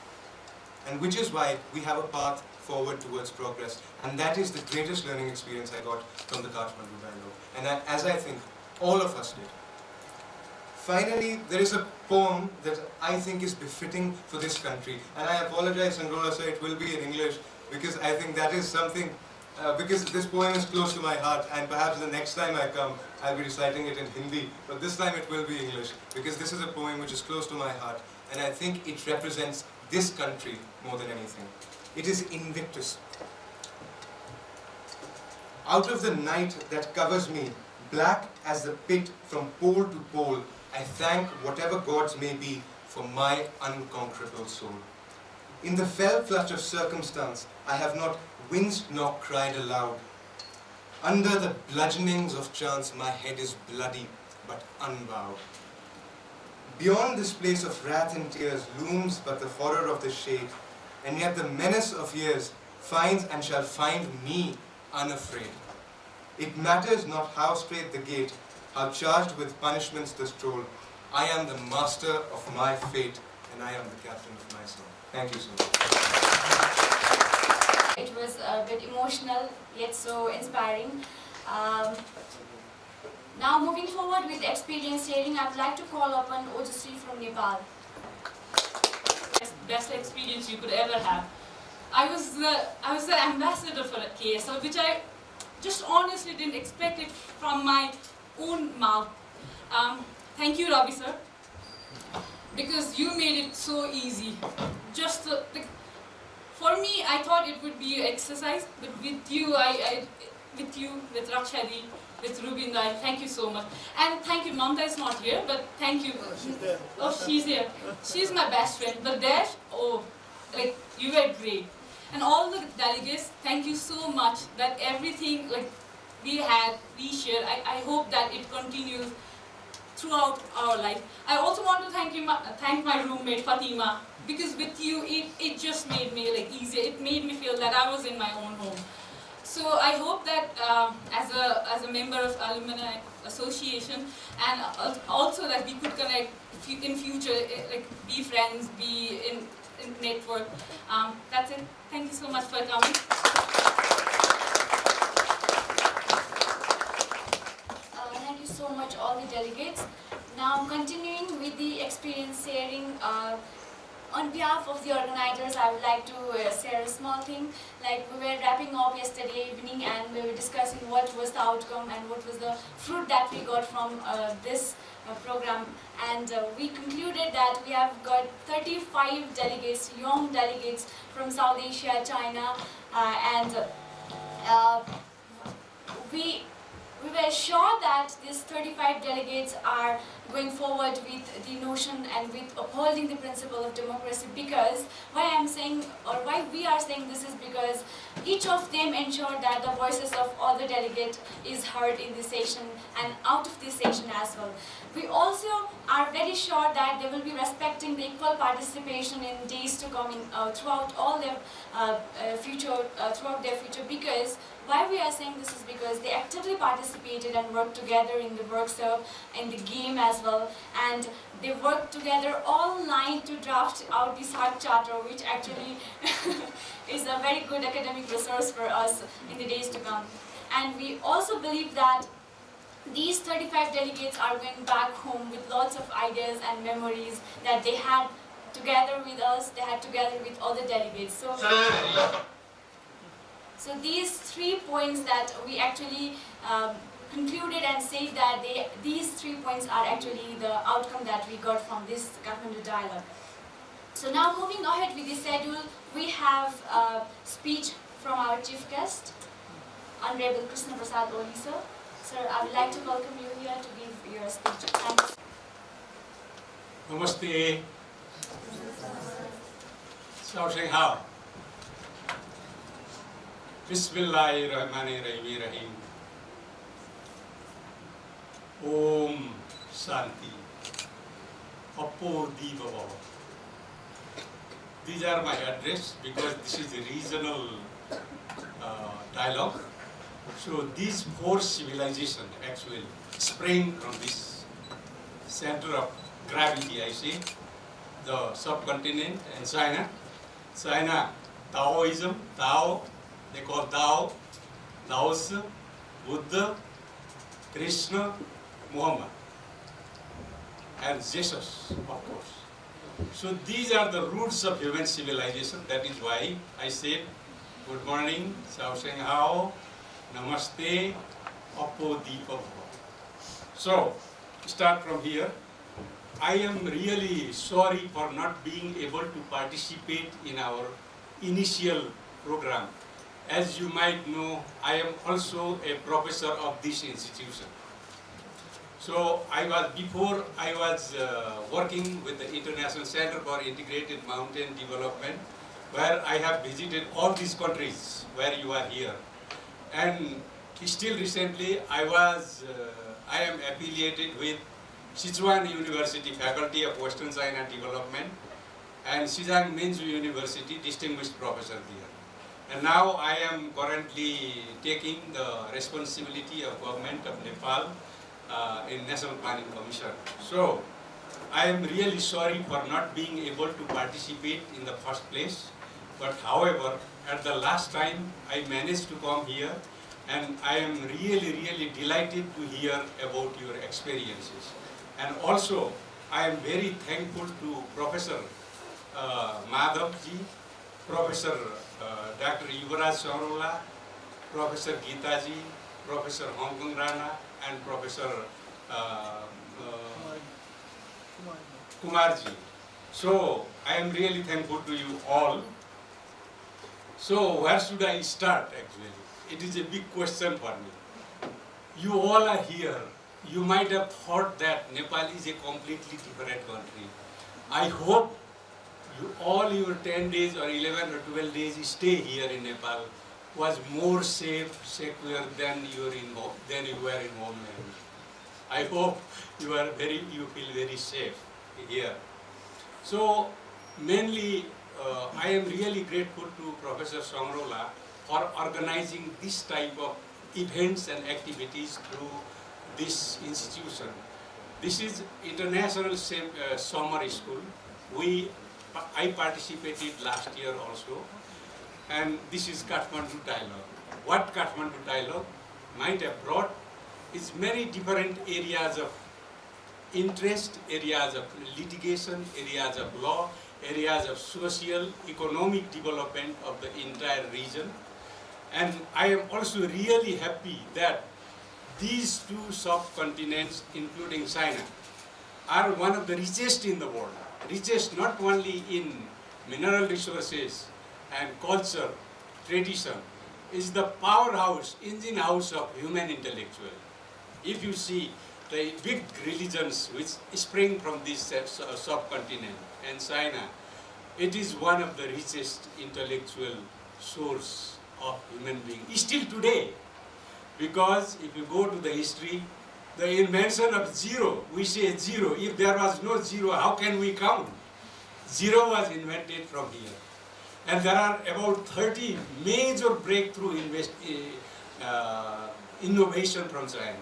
Speaker 8: And which is why we have a path forward towards progress. And that is the greatest learning experience I got from the Kathmandu Dialogue. And as I think all of us did. Finally, there is a poem that I think is befitting for this country. And I apologize, Sandrola sir, it will be in English, because I think that is something, because this poem is close to my heart, and perhaps the next time I come, I'll be reciting it in Hindi, but this time it will be English, because this is a poem which is close to my heart, and I think it represents this country more than anything. It is Invictus. Out of the night that covers me, black as the pit from pole to pole, I thank whatever gods may be for my unconquerable soul. In the fell clutch of circumstance, I have not winced nor cried aloud. Under the bludgeonings of chance, my head is bloody but unbowed. Beyond this place of wrath and tears looms but the horror of the shade, and yet the menace of years finds and shall find me unafraid. It matters not how straight the gate, how charged with punishments the stroll. I am the master of my fate, and I am the captain of my soul. Thank you so much.
Speaker 1: It was a bit emotional, yet so inspiring. Now moving forward with experience sharing, I would like to call upon Ojasri from Nepal.
Speaker 9: Best experience you could ever have. I was the ambassador for KSL, which I just honestly didn't expect it from my own mouth. Thank you, Ravi sir, because you made it so easy. Just for me, I thought it would be exercise, but with you, with Rakshadi, with Rubinda, thank you so much. And thank you, Mamta is not here, but thank you. Oh, she's here. She's my best friend. But Dash, you were great. And all the delegates, thank you so much that everything we shared. I hope that it continues throughout our life. I also want to thank my roommate Fatima, because with you it just made me easier. It made me feel that I was in my own home. So I hope that as a member of Alumni Association, and also that we could connect in future, be friends, be in network. That's it. Thank you so much for coming.
Speaker 1: Thank you so much, all the delegates. Now, continuing with the experience sharing, on behalf of the organizers, I would like to share a small thing. We were wrapping up yesterday evening, and we were discussing what was the outcome and what was the fruit that we got from this program. And we concluded that we have got 35 delegates, young delegates from South Asia, China, and we were sure that these 35 delegates are going forward with the notion and with upholding the principle of democracy, because why we are saying this is because each of them ensured that the voices of all the delegates is heard in this session and out of this session as well. We also are very sure that they will be respecting the equal participation in days to come throughout all their future, because why we are saying this is because they actively participated and worked together in the workshop and the game as well, and they worked together all night to draft out this hard charter, which actually is a very good academic resource for us in the days to come. And we also believe that these 35 delegates are going back home with lots of ideas and memories that they had together with us, they had together with other delegates. So these 3 points that we actually concluded and said that these 3 points are actually the outcome that we got from this Kathmandu dialogue. So now moving ahead with the schedule, we have a speech from our chief guest, Honorable Krishna Prasad Oli sir. Sir, I would like to welcome you here to give your speech. Thanks.
Speaker 10: Namaste. Shouting how? Bismillahirrahmanirrahim. Om Shanti. Appo Diva Baba. These are my address because this is a regional dialogue. So these 4 civilizations actually spring from this center of gravity, I say, the subcontinent and China. China, Taoism, Tao, they call Tao, Laos, Buddha, Krishna, Muhammad, and Jesus, of course. So these are the roots of human civilization. That is why I said, good morning, Sao Seng Hao, Namaste, Appo Deepa. So, start from here. I am really sorry for not being able to participate in our initial program. As you might know, I am also a professor of this institution. So before I was working with the International Center for Integrated Mountain Development, where I have visited all these countries where you are here. And still recently, I am affiliated with Sichuan University Faculty of Western China Development and Xizang Minzu University Distinguished Professor there. And now I am currently taking the responsibility of Government of Nepal in National Planning Commission. So I am really sorry for not being able to participate in the first place. But however, at the last time I managed to come here, and I am really delighted to hear about your experiences. And also, I am very thankful to Professor Madhavji, Professor Dr. Yuvraj Saurola, Professor Geetaji, Professor Hong Kong Rana, and Professor Kumarji. So, I am really thankful to you all. So, where should I start actually? It is a big question for me. You all are here. You might have thought that Nepal is a completely different country. I hope all your 10 days or 11 or 12 days stay here in Nepal was more safe, secure than you were in homeland. I hope you feel very safe here. So mainly, I am really grateful to Professor Songrola for organizing this type of events and activities through this institution. This is International Summer School. I participated last year also, and this is Kathmandu Dialogue. What Kathmandu Dialogue might have brought is many different areas of interest, areas of litigation, areas of law, areas of social, economic development of the entire region. And I am also really happy that these 2 subcontinents, including China, are one of the richest in the world. Richest not only in mineral resources and culture, tradition, is the powerhouse, engine house of human intellectual. If you see the big religions which spring from this subcontinent and China, it is one of the richest intellectual source of human being. Still today, because if you go to the history, the invention of zero, we say zero. If there was no zero, how can we count? Zero was invented from here. And there are about 30 major breakthrough innovation from China.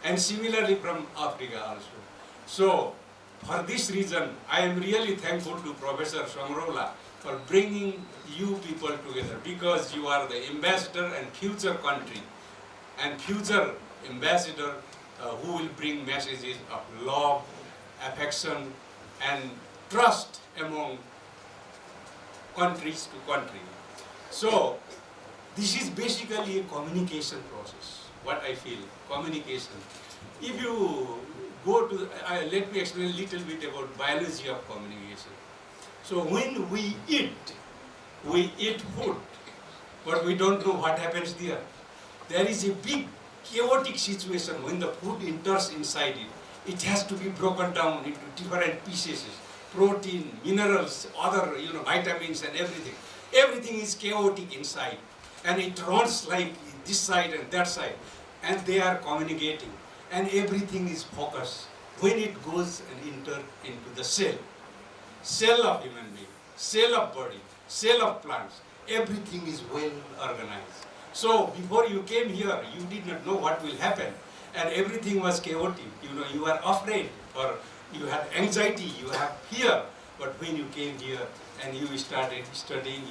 Speaker 10: And similarly from Africa also. So, for this reason, I am really thankful to Professor Songrola for bringing you people together, because you are the ambassador and future country and future ambassador who will bring messages of love, affection, and trust among countries to country. So, this is basically a communication process. what I feel, communication. If you go to, let me explain a little bit about biology of communication. So when we eat food, but we don't know what happens there. There is a big chaotic situation when the food enters inside it. It has to be broken down into different pieces, protein, minerals, other vitamins and everything. Everything is chaotic inside, and it runs like this side and that side, and they are communicating, and everything is focused. When it goes and enter into the cell of human being, cell of body, cell of plants, everything is well organized. So before you came here, you did not know what will happen, and everything was chaotic. You were afraid, or you had anxiety, you have fear. But when you came here and you started studying,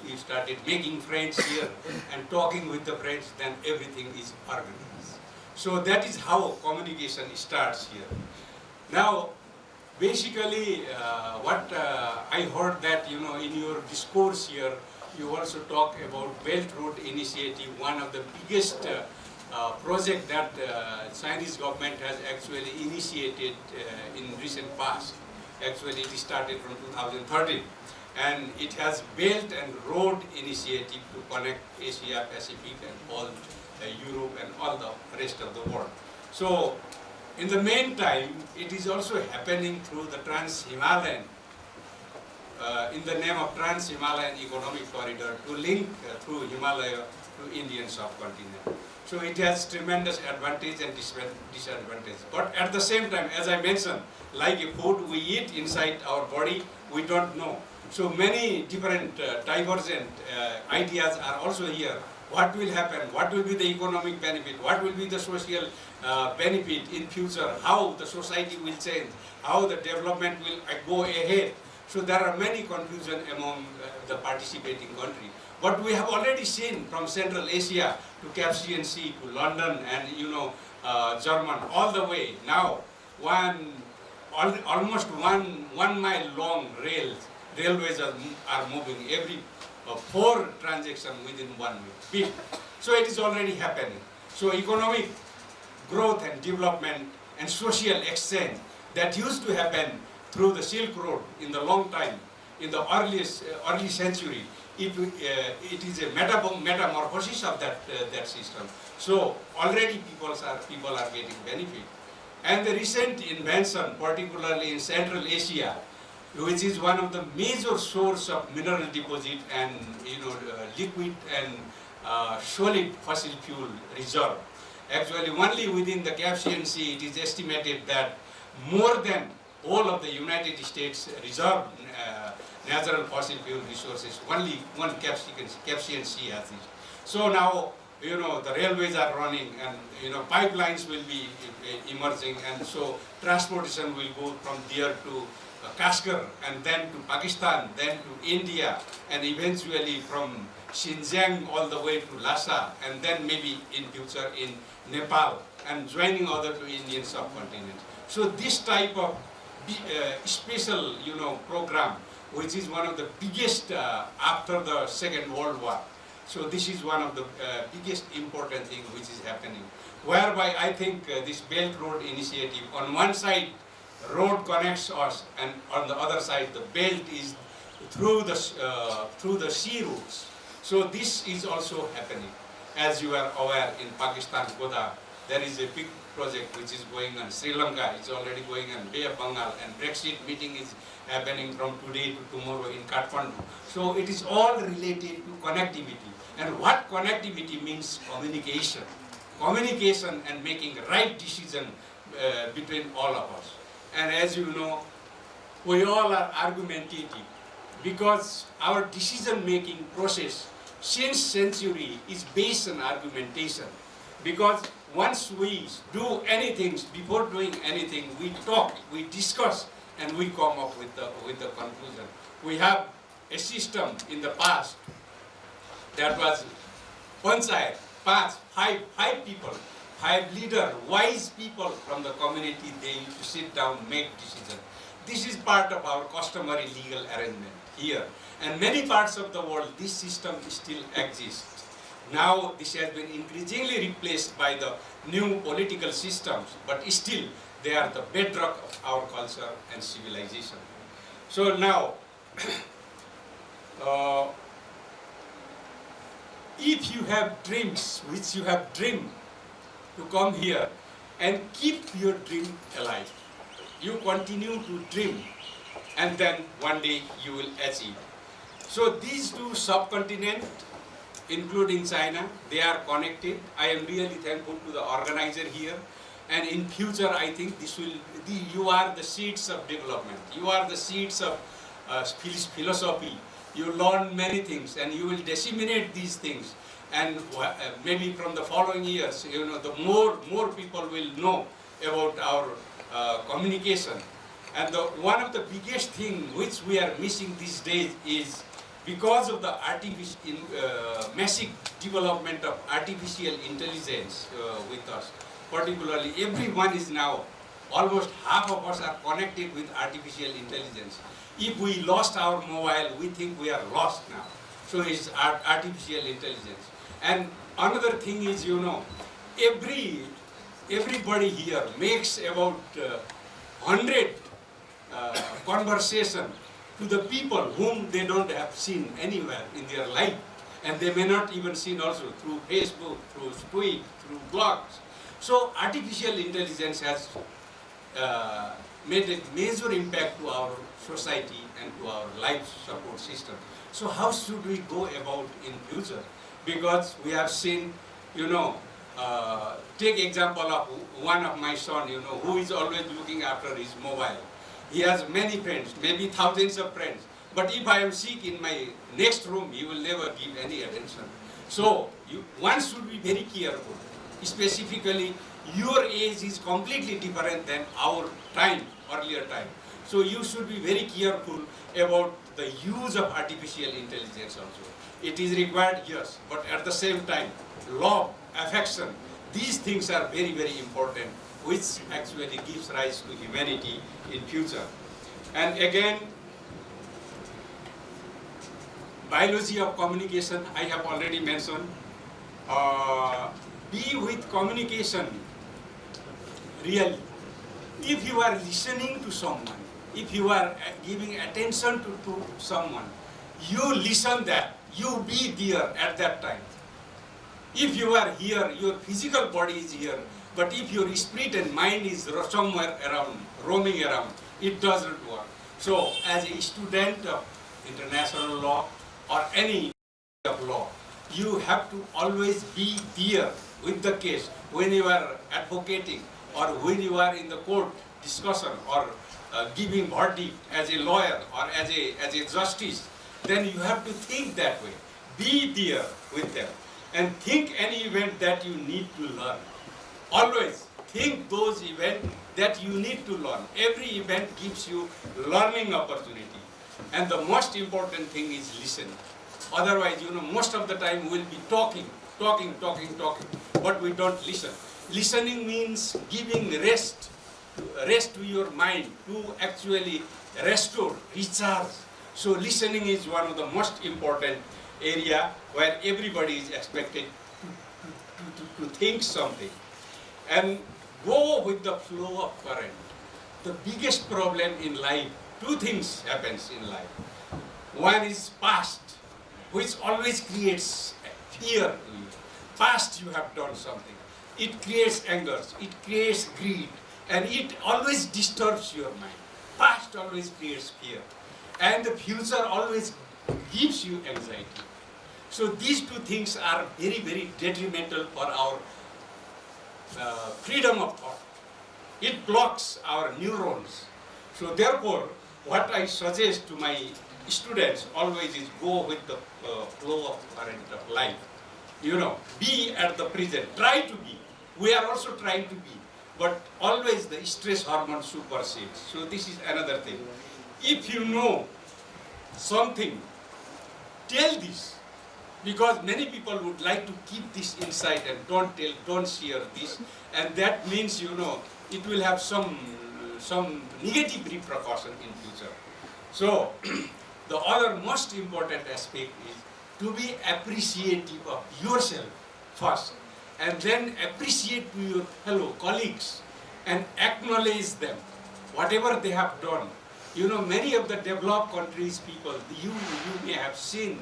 Speaker 10: you started making friends here and talking with the friends, then everything is organized. So that is how communication starts here. Now, basically, what I heard that in your discourse here, you also talk about Belt Road Initiative, one of the biggest project that Chinese government has actually initiated in recent past. Actually, it started from 2013, and it has Belt and Road Initiative to connect Asia, Pacific, and all Europe and all the rest of the world. So, in the meantime, it is also happening through the Trans-Himalayan, in the name of Trans-Himalayan Economic Corridor, to link through Himalaya to Indian subcontinent. So it has tremendous advantage and disadvantage. But at the same time, as I mentioned, like a food we eat inside our body, we don't know. So many different divergent ideas are also here. What will happen? What will be the economic benefit? What will be the social benefit in future? How the society will change? How the development will go ahead? So there are many confusion among the participating country. But we have already seen from Central Asia to Caspian Sea to London and German all the way. Now almost one mile long railways are moving every 4 transactions within 1 week. So it is already happening. So economic growth and development and social exchange that used to happen through the Silk Road in the long time, in the early century, it is a metamorphosis of that system. So already people are getting benefit. And the recent invention, particularly in Central Asia, which is one of the major source of mineral deposit and liquid and solid fossil fuel reserve. Actually, only within the Caspian Sea, it is estimated that more than all of the United States reserve natural fossil fuel resources, only one Caspian Sea has this. So now, the railways are running, and pipelines will be emerging, and so transportation will go from there to Kashgar, and then to Pakistan, then to India, and eventually from Xinjiang all the way to Lhasa, and then maybe in future in Nepal, and joining other to Indian subcontinent. So this type of special, program, which is one of the biggest after the Second World War. So this is one of the biggest important thing which is happening. Whereby I think this Belt Road Initiative, on one side, road connects us, and on the other side, the belt is through the sea routes. So this is also happening. As you are aware, in Pakistan, Godha, there is a big project which is going on. Sri Lanka is already going on. Bay of Bengal, and Brexit meeting is happening from today to tomorrow in Kathmandu. So it is all related to connectivity. And what connectivity means? Communication. Communication and making right decision between all of us. And as you know, we all are argumentative because our decision-making process since century is based on argumentation. Because once we do anything, before doing anything, we talk, we discuss, and we come up with the conclusion. We have a system in the past that was panchayat, five people, 5 leaders, wise people from the community. They used to sit down, make decisions. This is part of our customary legal arrangement here. And many parts of the world, this system still exists. Now this has been increasingly replaced by the new political systems, but still they are the bedrock of our culture and civilization. So now, if you have dreams which you have dreamed to come here and keep your dream alive, you continue to dream and then one day you will achieve. So these two subcontinents, including China, they are connected. I am really thankful to the organizer here. And in future, I think this will, you are the seeds of development. You are the seeds of philosophy. You learn many things and you will disseminate these things. And maybe from the following years, you know, the more people will know about our communication. And one of the biggest things which we are missing these days is because of the massive development of artificial intelligence with us. Particularly, everyone is now, almost half of us are connected with artificial intelligence. If we lost our mobile, we think we are lost now. So it's artificial intelligence. And another thing is, you know, everybody here makes about 100 conversation to the people whom they don't have seen anywhere in their life. And they may not even seen also through Facebook, through tweet, through blogs. So artificial intelligence has made a major impact to our society and to our life support system. So how should we go about in future? Because we have seen, you know, take example of one of my son, you know, who is always looking after his mobile. He has many friends, maybe thousands of friends. But if I am sick in my next room, he will never give any attention. So one should be very careful. Specifically, your age is completely different than our time, earlier time. So you should be very careful about the use of artificial intelligence also. It is required, yes, but at the same time, love, affection, these things are very, very important, which actually gives rise to humanity in future. And again, biology of communication, I have already mentioned. Be with communication really. If you are listening to someone, if you are giving attention to someone, you listen that, you be there at that time. If you are here, your physical body is here, but if your spirit and mind is somewhere around, roaming around, it doesn't work. So as a student of international law or any of law, you have to always be there with the case when you are advocating or when you are in the court discussion or giving verdict as a lawyer or as a justice. Then you have to think that way. Be there with them and think any event that you need to learn. Always think those events that you need to learn. Every event gives you learning opportunity. And the most important thing is listen. Otherwise, you know, most of the time we'll be talking, but we don't listen. Listening means giving rest to your mind, to actually restore, recharge. So listening is one of the most important area where everybody is expected to think something. And go with the flow of current. The biggest problem in life, two things happens in life. One is past, which always creates fear to you. Past you have done something. It creates anger, it creates greed, and it always disturbs your mind. Past always creates fear. And the future always gives you anxiety. So these two things are very, very detrimental for our freedom of thought. It blocks our neurons. So therefore, what I suggest to my students always is go with the flow of current of life. You know, be at the present. Try to be. We are also trying to be. But always the stress hormone supersedes. So this is another thing. If you know something, tell this. Because many people would like to keep this inside and don't tell, don't share this. And that means, you know, it will have some negative repercussion in future. So, the other most important aspect is to be appreciative of yourself first, and then appreciate to your fellow colleagues and acknowledge them, whatever they have done. You know, many of the developed countries people, you may have seen,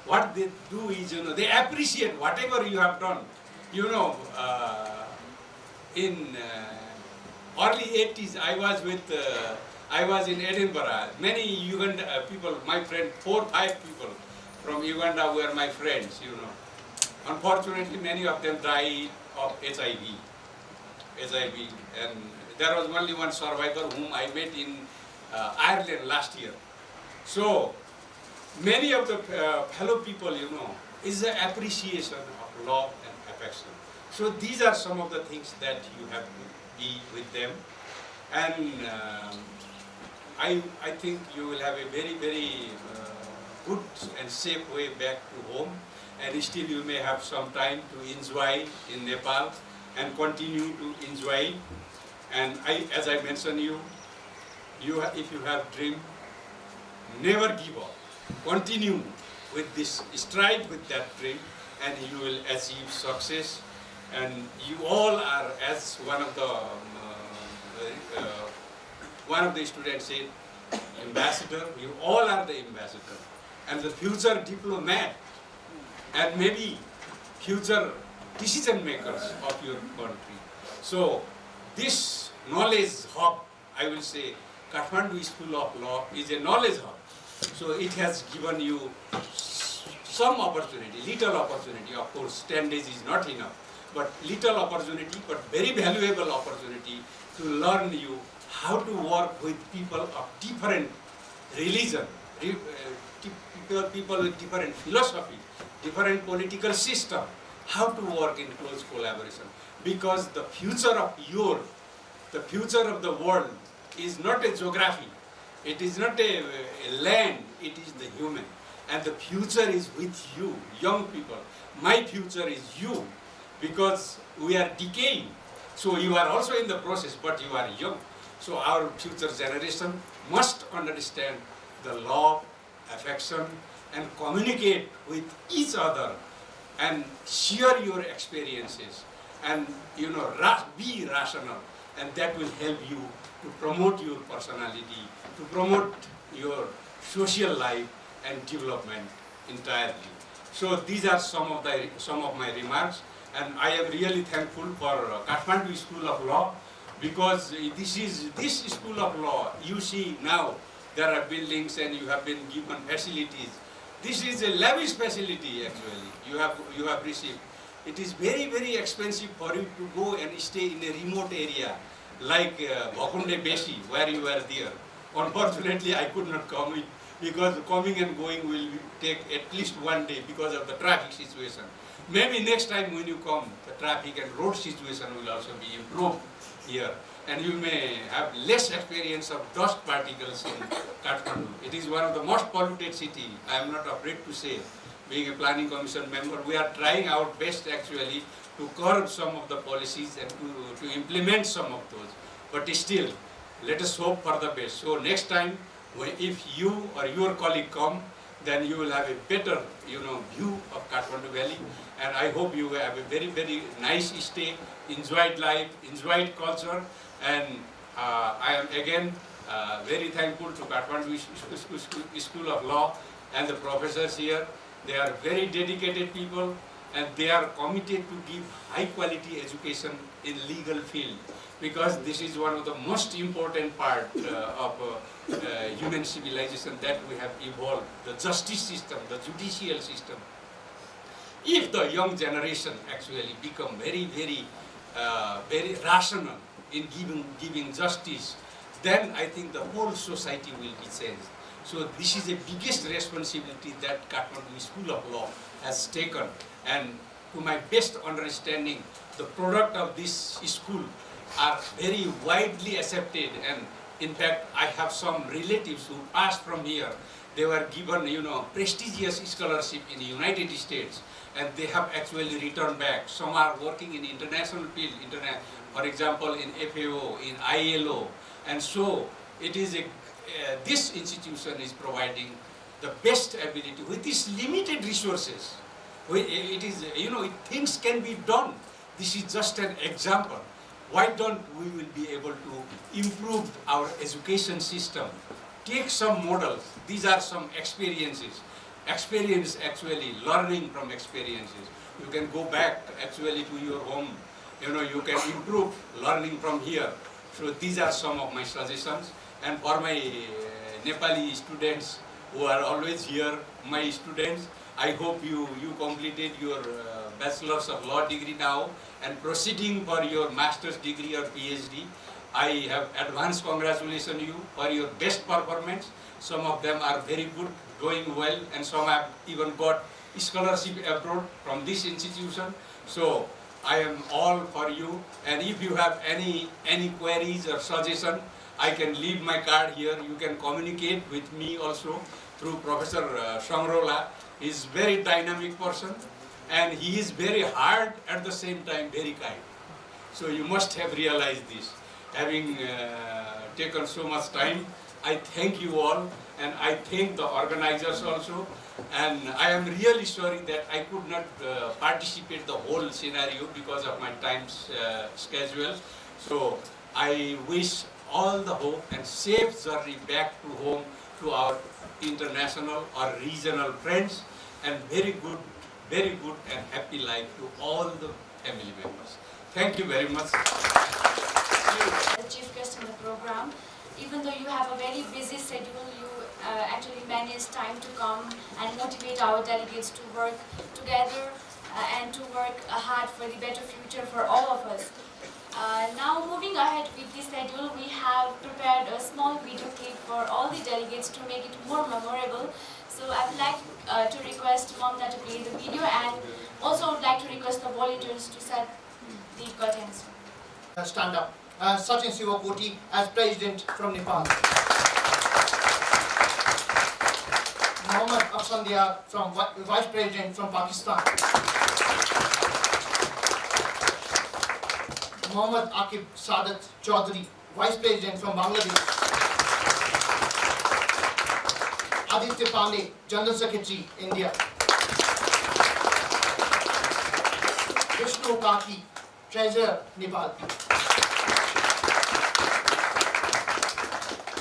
Speaker 10: what they do is, you know, they appreciate whatever you have done. You know, in early 80s, I was in Edinburgh. Many Uganda people, my friend, 4 or 5 people from Uganda were my friends, you know. Unfortunately, many of them died of HIV, and there was only one survivor whom I met in Ireland last year. So, many of the fellow people, you know, is the appreciation of love and affection. So these are some of the things that you have to be with them, and I think you will have a very, very good and safe way back to home, and still you may have some time to enjoy in Nepal and continue to enjoy. And as I mentioned if you have dream, never give up. Continue with this, strive with that dream, and you will achieve success. And you all are, as one of the students said, ambassador. You all are the ambassador, and the future diplomat, and maybe future decision makers of your country. So this knowledge hub, I will say, Kathmandu School of Law is a knowledge hub. So it has given you some opportunity, little opportunity. Of course, 10 days is not enough, but little opportunity, but very valuable opportunity to learn you how to work with people of different religion, people with different philosophy, different political system, how to work in close collaboration. Because the future of the world is not a geography, it is not a land, it is the human. And the future is with you, young people. My future is you, because we are decaying. So you are also in the process, but you are young. So our future generation must understand the love, affection, and communicate with each other and share your experiences, and be rational, and that will help you to promote your personality, to promote your social life and development entirely. So these are some of my remarks, and I am really thankful for Kathmandu School of Law, because this School of Law, you see now there are buildings and you have been given facilities. This is a lavish facility actually you have received. It is very, very expensive for you to go and stay in a remote area like Bhakunde Besi, where you were there. Unfortunately, I could not come in, because coming and going will take at least 1 day because of the traffic situation. Maybe next time when you come, the traffic and road situation will also be improved here, and you may have less experience of dust particles in Kathmandu. It is one of the most polluted city. I am not afraid to say, being a planning commission member, we are trying our best actually to curb some of the policies and to implement some of those. But still, let us hope for the best. So next time, if you or your colleague come, then you will have a better view of Kathmandu Valley. And I hope you have a very, very nice stay, enjoyed life, enjoyed culture. And I am again very thankful to Kathmandu School of Law and the professors here. They are very dedicated people, and they are committed to give high quality education in legal field, because this is one of the most important part of human civilization that we have evolved, the justice system, the judicial system. If the young generation actually become very, very, very rational in giving justice, then I think the whole society will be changed. So this is the biggest responsibility that Kathmandu School of Law has taken, and to my best understanding, the product of this school are very widely accepted. And in fact, I have some relatives who passed from here. They were given, prestigious scholarship in the United States, and they have actually returned back. Some are working in international field, for example, in FAO, in ILO, and so it is this institution is providing the best ability with these limited resources. It is, things can be done. This is just an example. Why don't we will be able to improve our education system? Take some models. These are some experiences. Experience actually, learning from experiences. You can go back actually to your home. You can improve learning from here. So these are some of my suggestions. And for my Nepali students who are always here, my students, I hope you completed your Bachelor's of Law degree now and proceeding for your Master's degree or PhD. I have advanced congratulations you for your best performance. Some of them are very good, doing well, and some have even got scholarship abroad from this institution. So I am all for you, and if you have any queries or suggestion, I can leave my card here. You can communicate with me also through Professor Shangrola. He is very dynamic person, and he is very hard at the same time very kind. So you must have realized this. Having taken so much time, I thank you all, and I thank the organizers also. And I am really sorry that I could not participate the whole scenario because of my time schedule. So I wish all the hope and safe journey back to home to our international or regional friends, and very good and happy life to all the family members. Thank you very much.
Speaker 1: The chief guest in the program. Even though you have a very busy schedule, you actually manage time to come and motivate our delegates to work together and to work hard for the better future for all of us. Now moving ahead with the schedule, we have prepared a small video clip for all the delegates to make it more memorable. So I would like to request Mamta to play the video, and also would like to request the volunteers to set the curtains.
Speaker 11: Stand up. Sachin Sivakoti as President from Nepal. Mohammad Afsandia from Vice President from Pakistan. Mohammad Akib Sadat Chaudhary, Vice President from Bangladesh. Aditya Pandey, General Secretary, India. Vishnu Kaki, Treasurer, Nepal.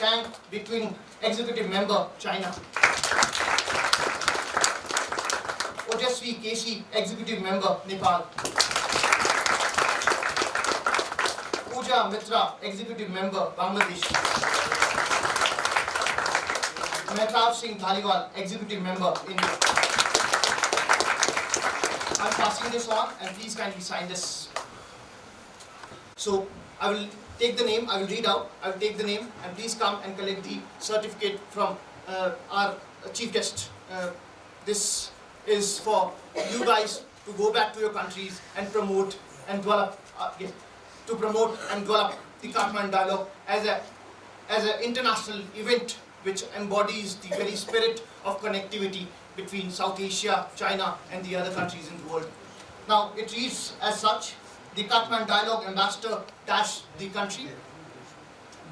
Speaker 11: Kang Between, Executive Member, China. Ojasvi Keshi, Executive Member, Nepal. Pooja Mitra, Executive Member, Bangladesh. Mehtab Singh Dhaliwal, Executive Member, India. I'm passing this on, and please kindly sign this. So I will take the name, I will read out, I will take the name, and please come and collect the certificate from our chief guest. This is for you guys to go back to your countries and promote and develop, the Kathmandu Dialogue as an international event which embodies the very spirit of connectivity between South Asia, China, and the other countries in the world. Now, it reads as such: the Kathmandu Dialogue Ambassador dash the country.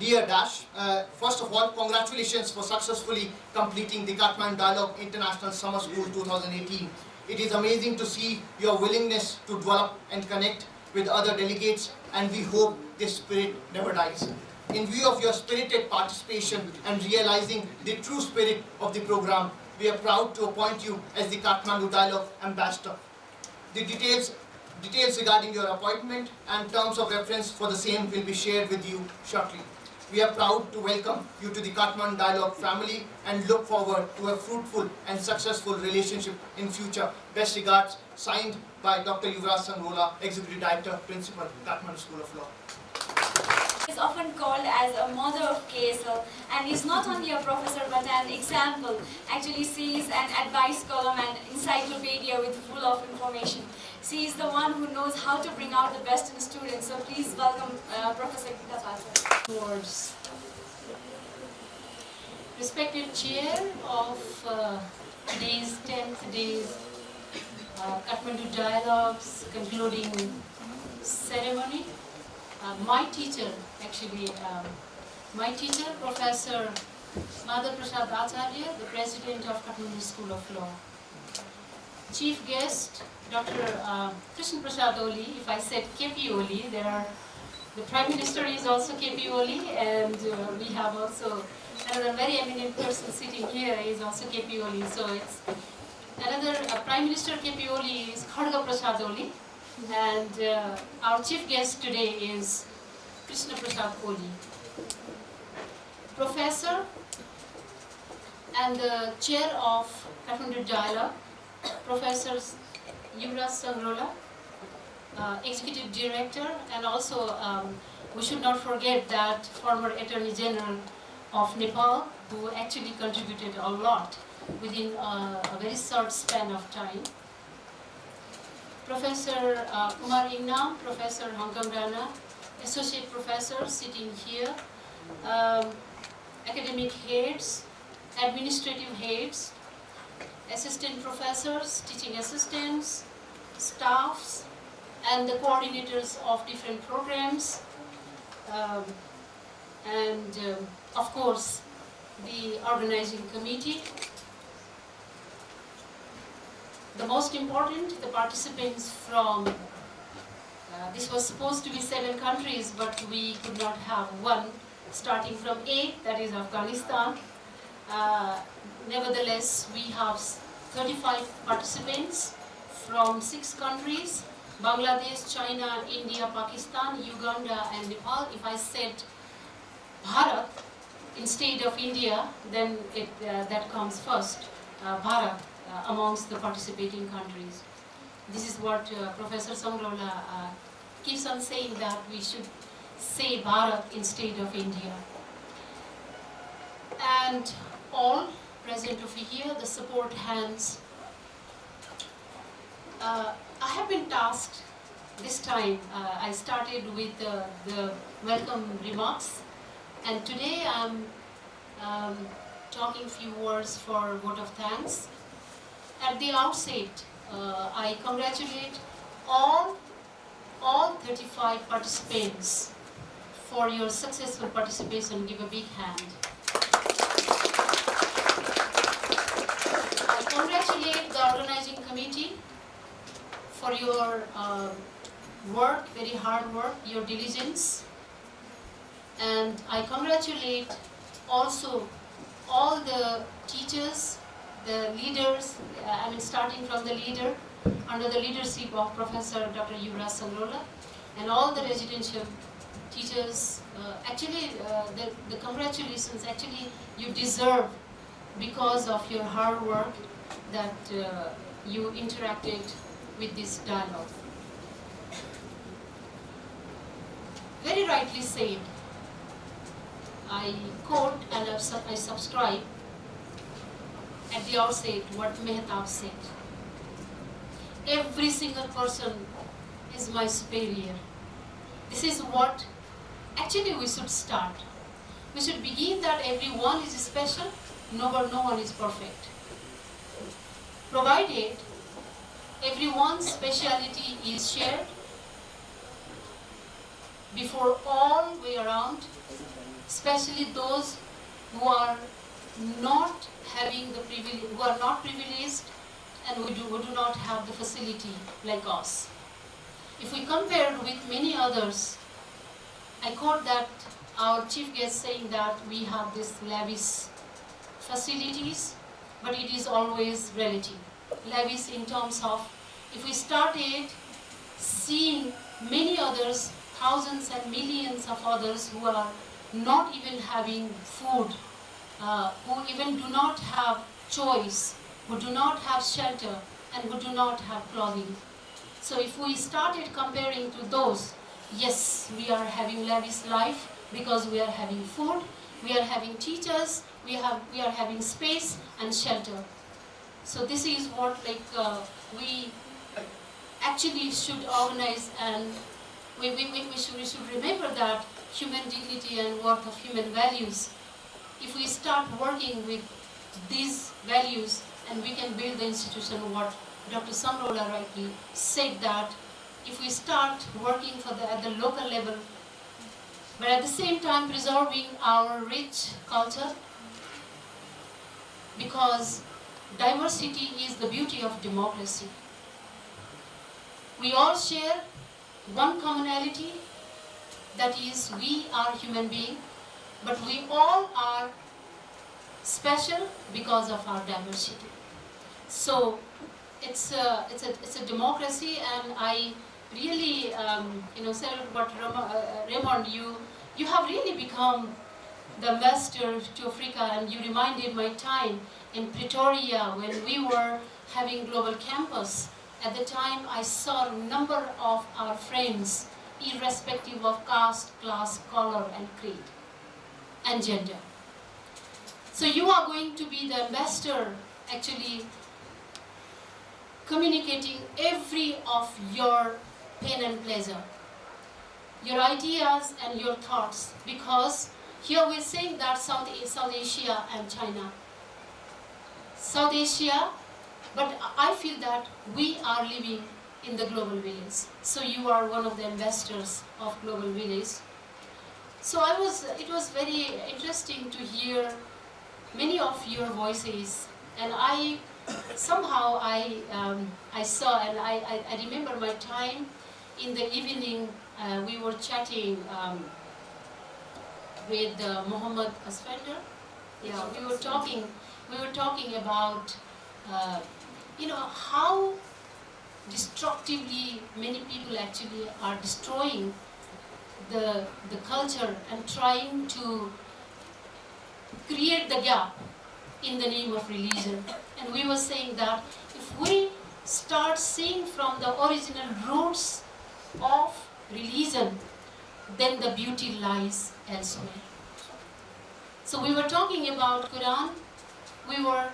Speaker 11: Dear Dash, first of all, congratulations for successfully completing the Kathmandu Dialogue International Summer School 2018. It is amazing to see your willingness to develop and connect with other delegates, and we hope this spirit never dies. In view of your spirited participation and realizing the true spirit of the program, we are proud to appoint you as the Kathmandu Dialogue Ambassador. The details regarding your appointment and terms of reference for the same will be shared with you shortly. We are proud to welcome you to the Kathmandu Dialogue family and look forward to a fruitful and successful relationship in future. Best regards, signed by Dr. Yuvraj Sangola, Executive Director, Principal, Kathmandu School of Law.
Speaker 1: Is often called as a mother of KSL, and is not only a professor but an example. Actually, she is an advice column and encyclopedia with full of information. She is the one who knows how to bring out the best in students. So please welcome Professor Kathmandu.
Speaker 12: Towards respected chair of today's 10th day's Kathmandu Dialogues concluding ceremony. My teacher, Professor Madhav Prasad Acharya, the President of Kathmandu School of Law. Chief guest, Dr. Krishna Prasad Oli. If I said KP Oli, the Prime Minister is also KP Oli, and we have also another very eminent person sitting here is also KP Oli. So it's another Prime Minister KP Oli is Khadga Prasad Oli, and our chief guest today is Krishna Prasad Oli. Professor and the chair of Kathmandu Dialogue, Professor Yuvraj Sangrola, Executive Director, and also we should not forget that former Attorney General of Nepal, who actually contributed a lot within a very short span of time. Professor Kumar Ingnam, Professor Hongkong Rana, Associate Professor sitting here, academic heads, administrative heads, assistant professors, teaching assistants, staffs, and the coordinators of different programs, and of course the organizing committee. The most important, the participants from, this was supposed to be 7 countries, but we could not have one, starting from 8, that is Afghanistan. Nevertheless, we have 35 participants from 6 countries, Bangladesh, China, India, Pakistan, Uganda, and Nepal. If I said Bharat instead of India, then that comes first, Bharat, amongst the participating countries. This is what Professor Sangrola keeps on saying, that we should say Bharat instead of India. And all present over here, the support hands. I have been tasked this time, I started with the welcome remarks, and today I'm talking few words for vote of thanks. At the outset, I congratulate all 35 participants for your successful participation. Give a big hand. I congratulate the organizing committee for your work, very hard work, your diligence. And I congratulate also all the teachers, the leaders, starting from the leader, under the leadership of Professor Dr. Yuvraj Sangrola, and all the residential teachers. The congratulations, actually you deserve, because of your hard work, that you interacted with this dialogue. Very rightly said, I quote and I subscribe at the outset what Mehtab said. Every single person is my superior. This is what actually we should start. We should begin that everyone is special, no one is perfect. Provided everyone's speciality is shared before all way around, especially those who are not having the privilege, who are not privileged, and who do not have the facility like us. If we compare with many others, I quote that our chief guest saying that we have these lavish facilities, but it is always relative. Lavish in terms of, if we started seeing many others, thousands and millions of others who are not even having food, who even do not have choice, who do not have shelter, and who do not have clothing. So if we started comparing to those, yes, we are having lavish life because we are having food, we are having teachers, we are having space and shelter. So this is what we actually should organize, and we should remember that human dignity and worth of human values. If we start working with these values, and we can build the institution, what Dr. Sangrola rightly said, that if we start working at the local level, but at the same time preserving our rich culture, because diversity is the beauty of democracy. We all share one commonality, that is we are human beings, but we all are special because of our diversity. So it's a democracy, and I really salute what Raymond, you have really become the ambassador to Africa, and you reminded my time in Pretoria when we were having global campus. At the time, I saw a number of our friends, irrespective of caste, class, color, and creed, and gender. So you are going to be the ambassador, actually communicating every of your pain and pleasure, your ideas and your thoughts, because here we're saying that South Asia and China. South Asia, but I feel that we are living in the global village. So you are one of the ambassadors of global village. So it was very interesting to hear many of your voices, and I somehow I saw, and I remember my time in the evening. We were chatting with Muhammad Asfander. Yeah, we were talking about how destructively many people actually are destroying the culture and trying to create the gap in the name of religion. And we were saying that if we start seeing from the original roots of religion, then the beauty lies elsewhere. So we were talking about Quran. We were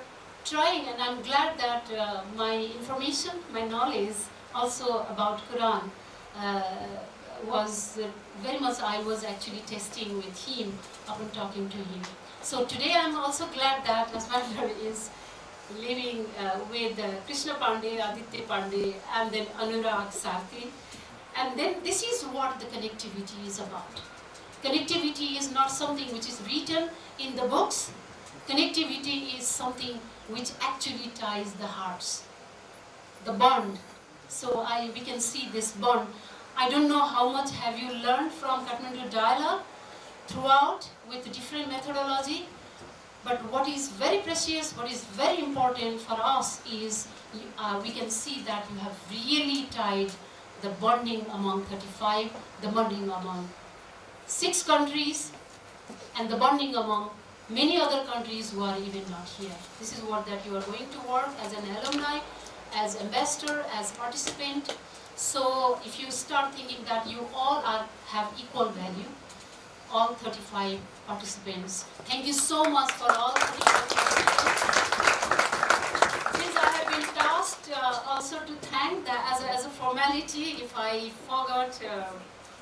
Speaker 12: trying, and I'm glad that my information, my knowledge also about Quran was very much, I was actually testing with him upon talking to him. So today I'm also glad that Asmander is living with Krishna Pandey, Aditya Pandey, and then Anurag Sarthi. And then this is what the connectivity is about. Connectivity is not something which is written in the books. Connectivity is something which actually ties the hearts, the bond. So we can see this bond. I don't know how much have you learned from Kathmandu Dialogue throughout with different methodology, but what is very precious, what is very important for us is we can see that you have really tied the bonding among 35, the bonding among 6 countries, and the bonding among many other countries who are even not here. This is what that you are going to work as an alumni, as ambassador, as participant. So if you start thinking that you all have equal value, all 35 participants. Thank you so much for all 35 participants. Since I have been tasked also to thank that as a formality, if I forgot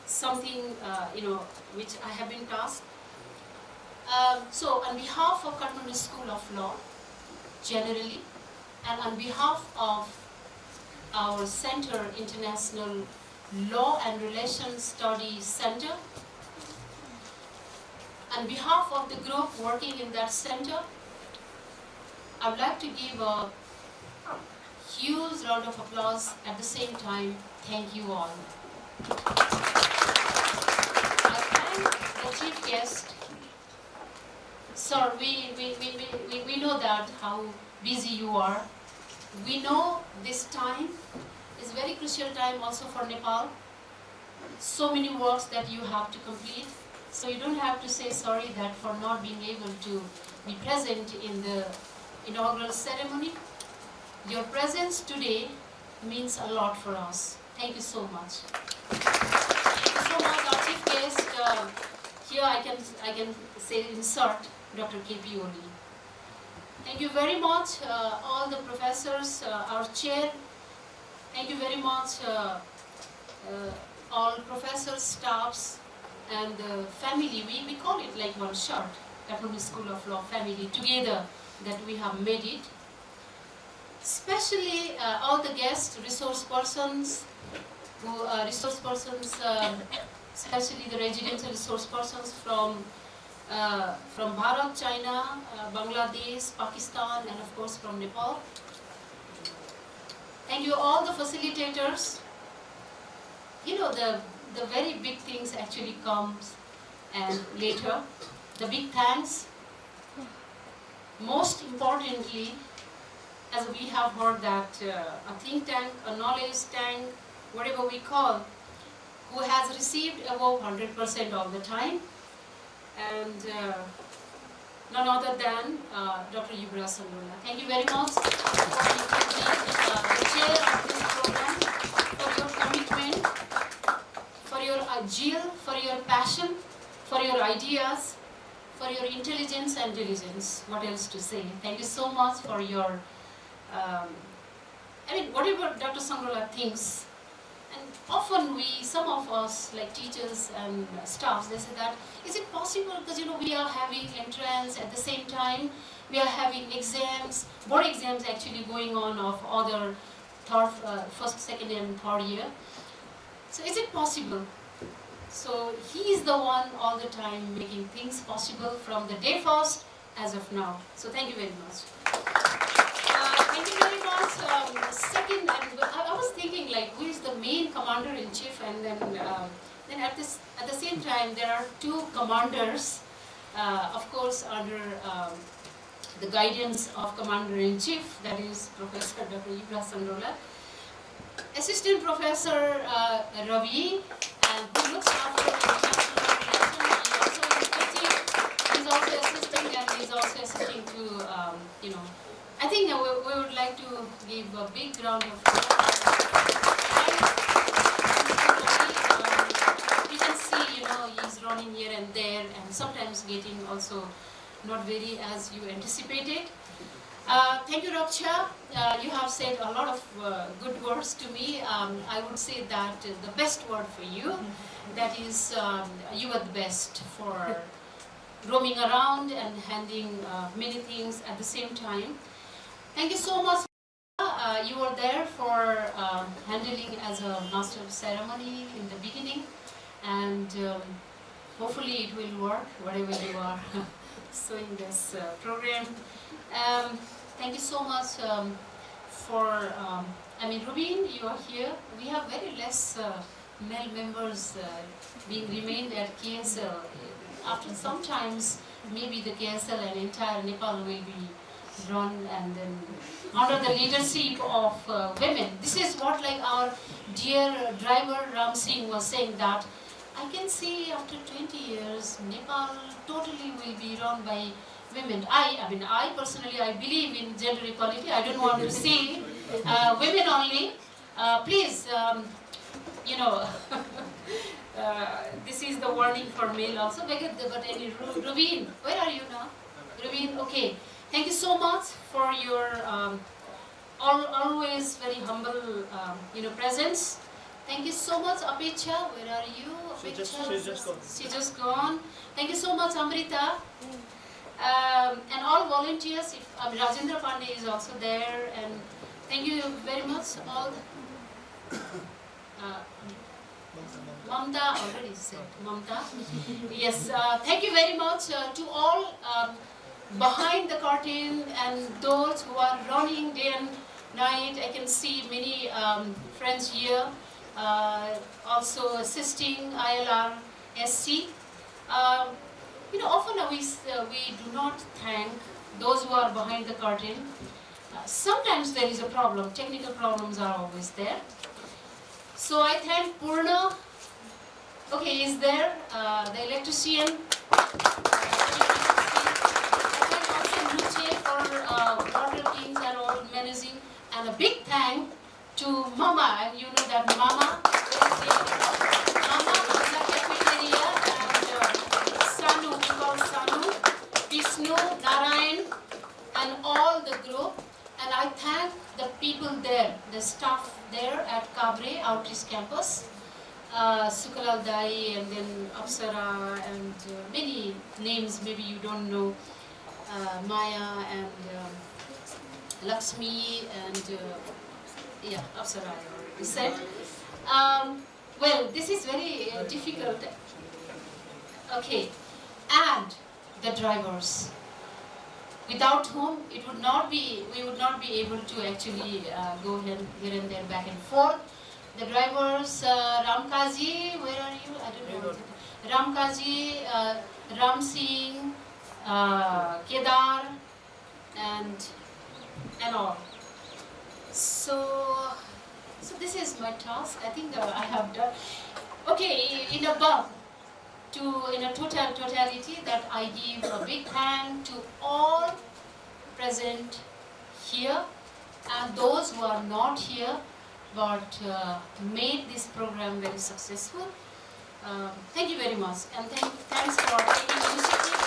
Speaker 12: something which I have been tasked. So on behalf of Kathmandu School of Law, generally, and on behalf of our Center, International Law and Relations Studies Center, on behalf of the group working in that center, I would like to give a huge round of applause. At the same time, thank you all. I thank the chief guest. Sir, we know that how busy you are. We know this time is very crucial time also for Nepal. So many works that you have to complete. So you don't have to say sorry that for not being able to be present in the inaugural ceremony. Your presence today means a lot for us. Thank you so much. Thank you so much, our chief guest. Here I can say insert Dr. K.P. Oli. Thank you very much, all the professors, our chair. Thank you very much, all professors, staffs, and the family. We call it like one shot, Kathmandu School of Law family, together that we have made it. Especially all the guests, resource persons, especially the residential resource persons from from Bharat, China, Bangladesh, Pakistan, and of course from Nepal. Thank you all the facilitators. You know, the very big things actually comes and later. The big thanks. Most importantly, as we have heard that a think tank, a knowledge tank, whatever we call, who has received above 100% all the time, and none other than Dr. Yubra Sandula. Thank you very much for being the chair of this program, for your commitment, for your zeal, for your passion, for your ideas, for your intelligence and diligence. What else to say? Thank you so much for your, whatever Dr. Sangrola thinks. And often some of us, like teachers and staffs, they say that, is it possible, because we are having entrance at the same time, we are having exams, board exams actually going on of other first, second and third year. So is it possible? So he is the one all the time making things possible from the day first as of now. So thank you very much. Thank you very much. Second, I was thinking like, who is the main commander-in-chief, and then at the same time there are two commanders, of course under the guidance of commander-in-chief, that is Professor Dr. Yubra Sandrola, Assistant Professor Ravi, and who looks after international relations. He's also assisting, and he's also assisting to, I think we would like to give a big round of applause. You can see, he's running here and there, and sometimes getting also not very as you anticipated. Thank you, Raksha. You have said a lot of good words to me. I would say that the best word for you, that is, you are the best for roaming around and handling many things at the same time. Thank you so much. You were there for handling as a master of ceremony in the beginning, and hopefully it will work whatever you are doing this program. Thank you so much for, Rubin, you are here. We have very less male members being remained at KSL. After sometimes, maybe the KSL and entire Nepal will be run and then under the leadership of women. This is what like our dear driver Ram Singh was saying, that I can see after 20 years Nepal totally will be run by women. I personally, I believe in gender equality. I don't want to see women only. Please, this is the warning for male also. But Raveen, where are you now? Raveen, okay. Thank you so much for your always very humble, presence. Thank you so much, Apecha. Where are you? Apecha? She just gone. Thank you so much, Amrita. And all volunteers. Rajendra Pandey is also there, and thank you very much. All. Mamta already said. Mamta. Yes. Thank you very much to all behind the curtain and those who are running day and night. I can see many friends here also assisting ILR SC. Often we do not thank those who are behind the curtain. Sometimes there is a problem. Technical problems are always there. So I thank Purna. Okay, is there the electrician? For water kings and all managing, and a big thank to Mama, and you know that Mama is the cafeteria, and Sanu, we call Sanu, Vishnu, Narayan, and all the group. And I thank the people there, the staff there at Kabre Outreach Campus, Sukalal Dai, and then Apsara, and many names maybe you don't know. Maya and Lakshmi and Apsara I already said. Well, this is very difficult. Okay, and the drivers, without whom we would not be able to actually go here and there, back and forth. The drivers, Ramkaji, where are you? I don't know. Ramkaji, Ram Singh, Kedar, and all. So this is my task. I think I have done. Okay, in a totality, that I give a big hand to all present here and those who are not here but made this program very successful. Thank you very much, and thanks for taking initiative.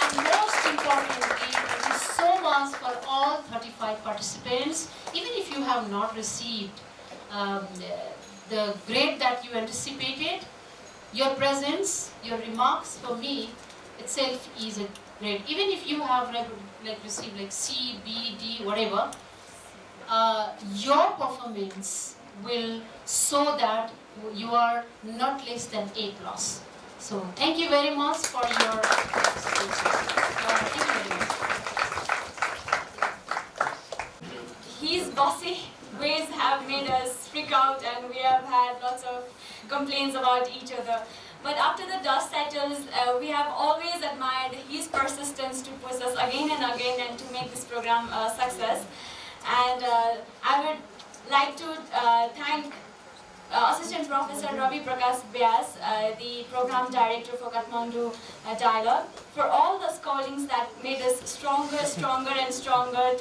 Speaker 12: And most importantly, thank you so much for all 35 participants. Even if you have not received the grade that you anticipated, your presence, your remarks for me itself is a grade. Even if you have received like C, B, D, whatever, your performance will show that you are not less than A+. So thank you very much for your participation. Thank you very much.
Speaker 1: His bossy ways have made us freak out, and we have had lots of complaints about each other. But after the dust settles, we have always admired his persistence to push us again and again and to make this program a success. And I would like to thank Assistant Professor Ravi Prakash Vyas, the Program Director for Kathmandu Dialogue, for all the scoldings that made us stronger and stronger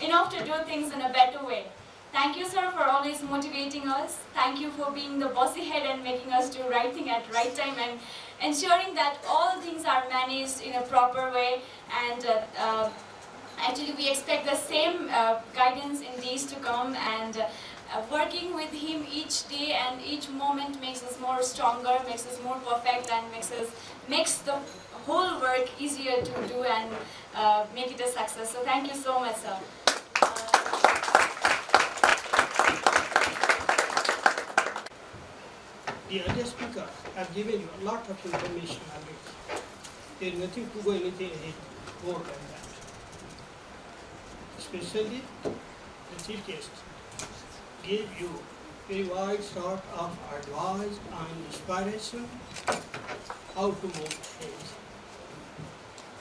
Speaker 1: enough to do things in a better way. Thank you, sir, for always motivating us. Thank you for being the bossy head and making us do right thing at right time and ensuring that all things are managed in a proper way. And actually, we expect the same guidance in days to come. And working with him each day and each moment makes us more stronger, makes us more perfect, and makes the whole work easier to do and make it a success. So thank you so much, sir.
Speaker 13: The other speaker have given you a lot of information already. There is nothing to go anything ahead more than that. Especially the chief guest gave you very wide sort of advice and inspiration how to move things.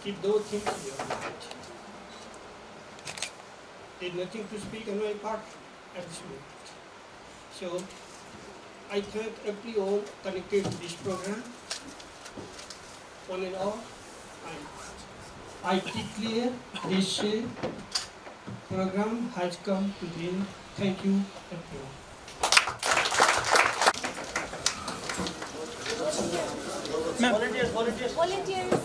Speaker 13: Keep those things in your mind. There is nothing to speak on my part at this moment. So I thank everyone connected to this program, one and all. I declare this program has come to the end. Thank you, everyone.
Speaker 1: Volunteers.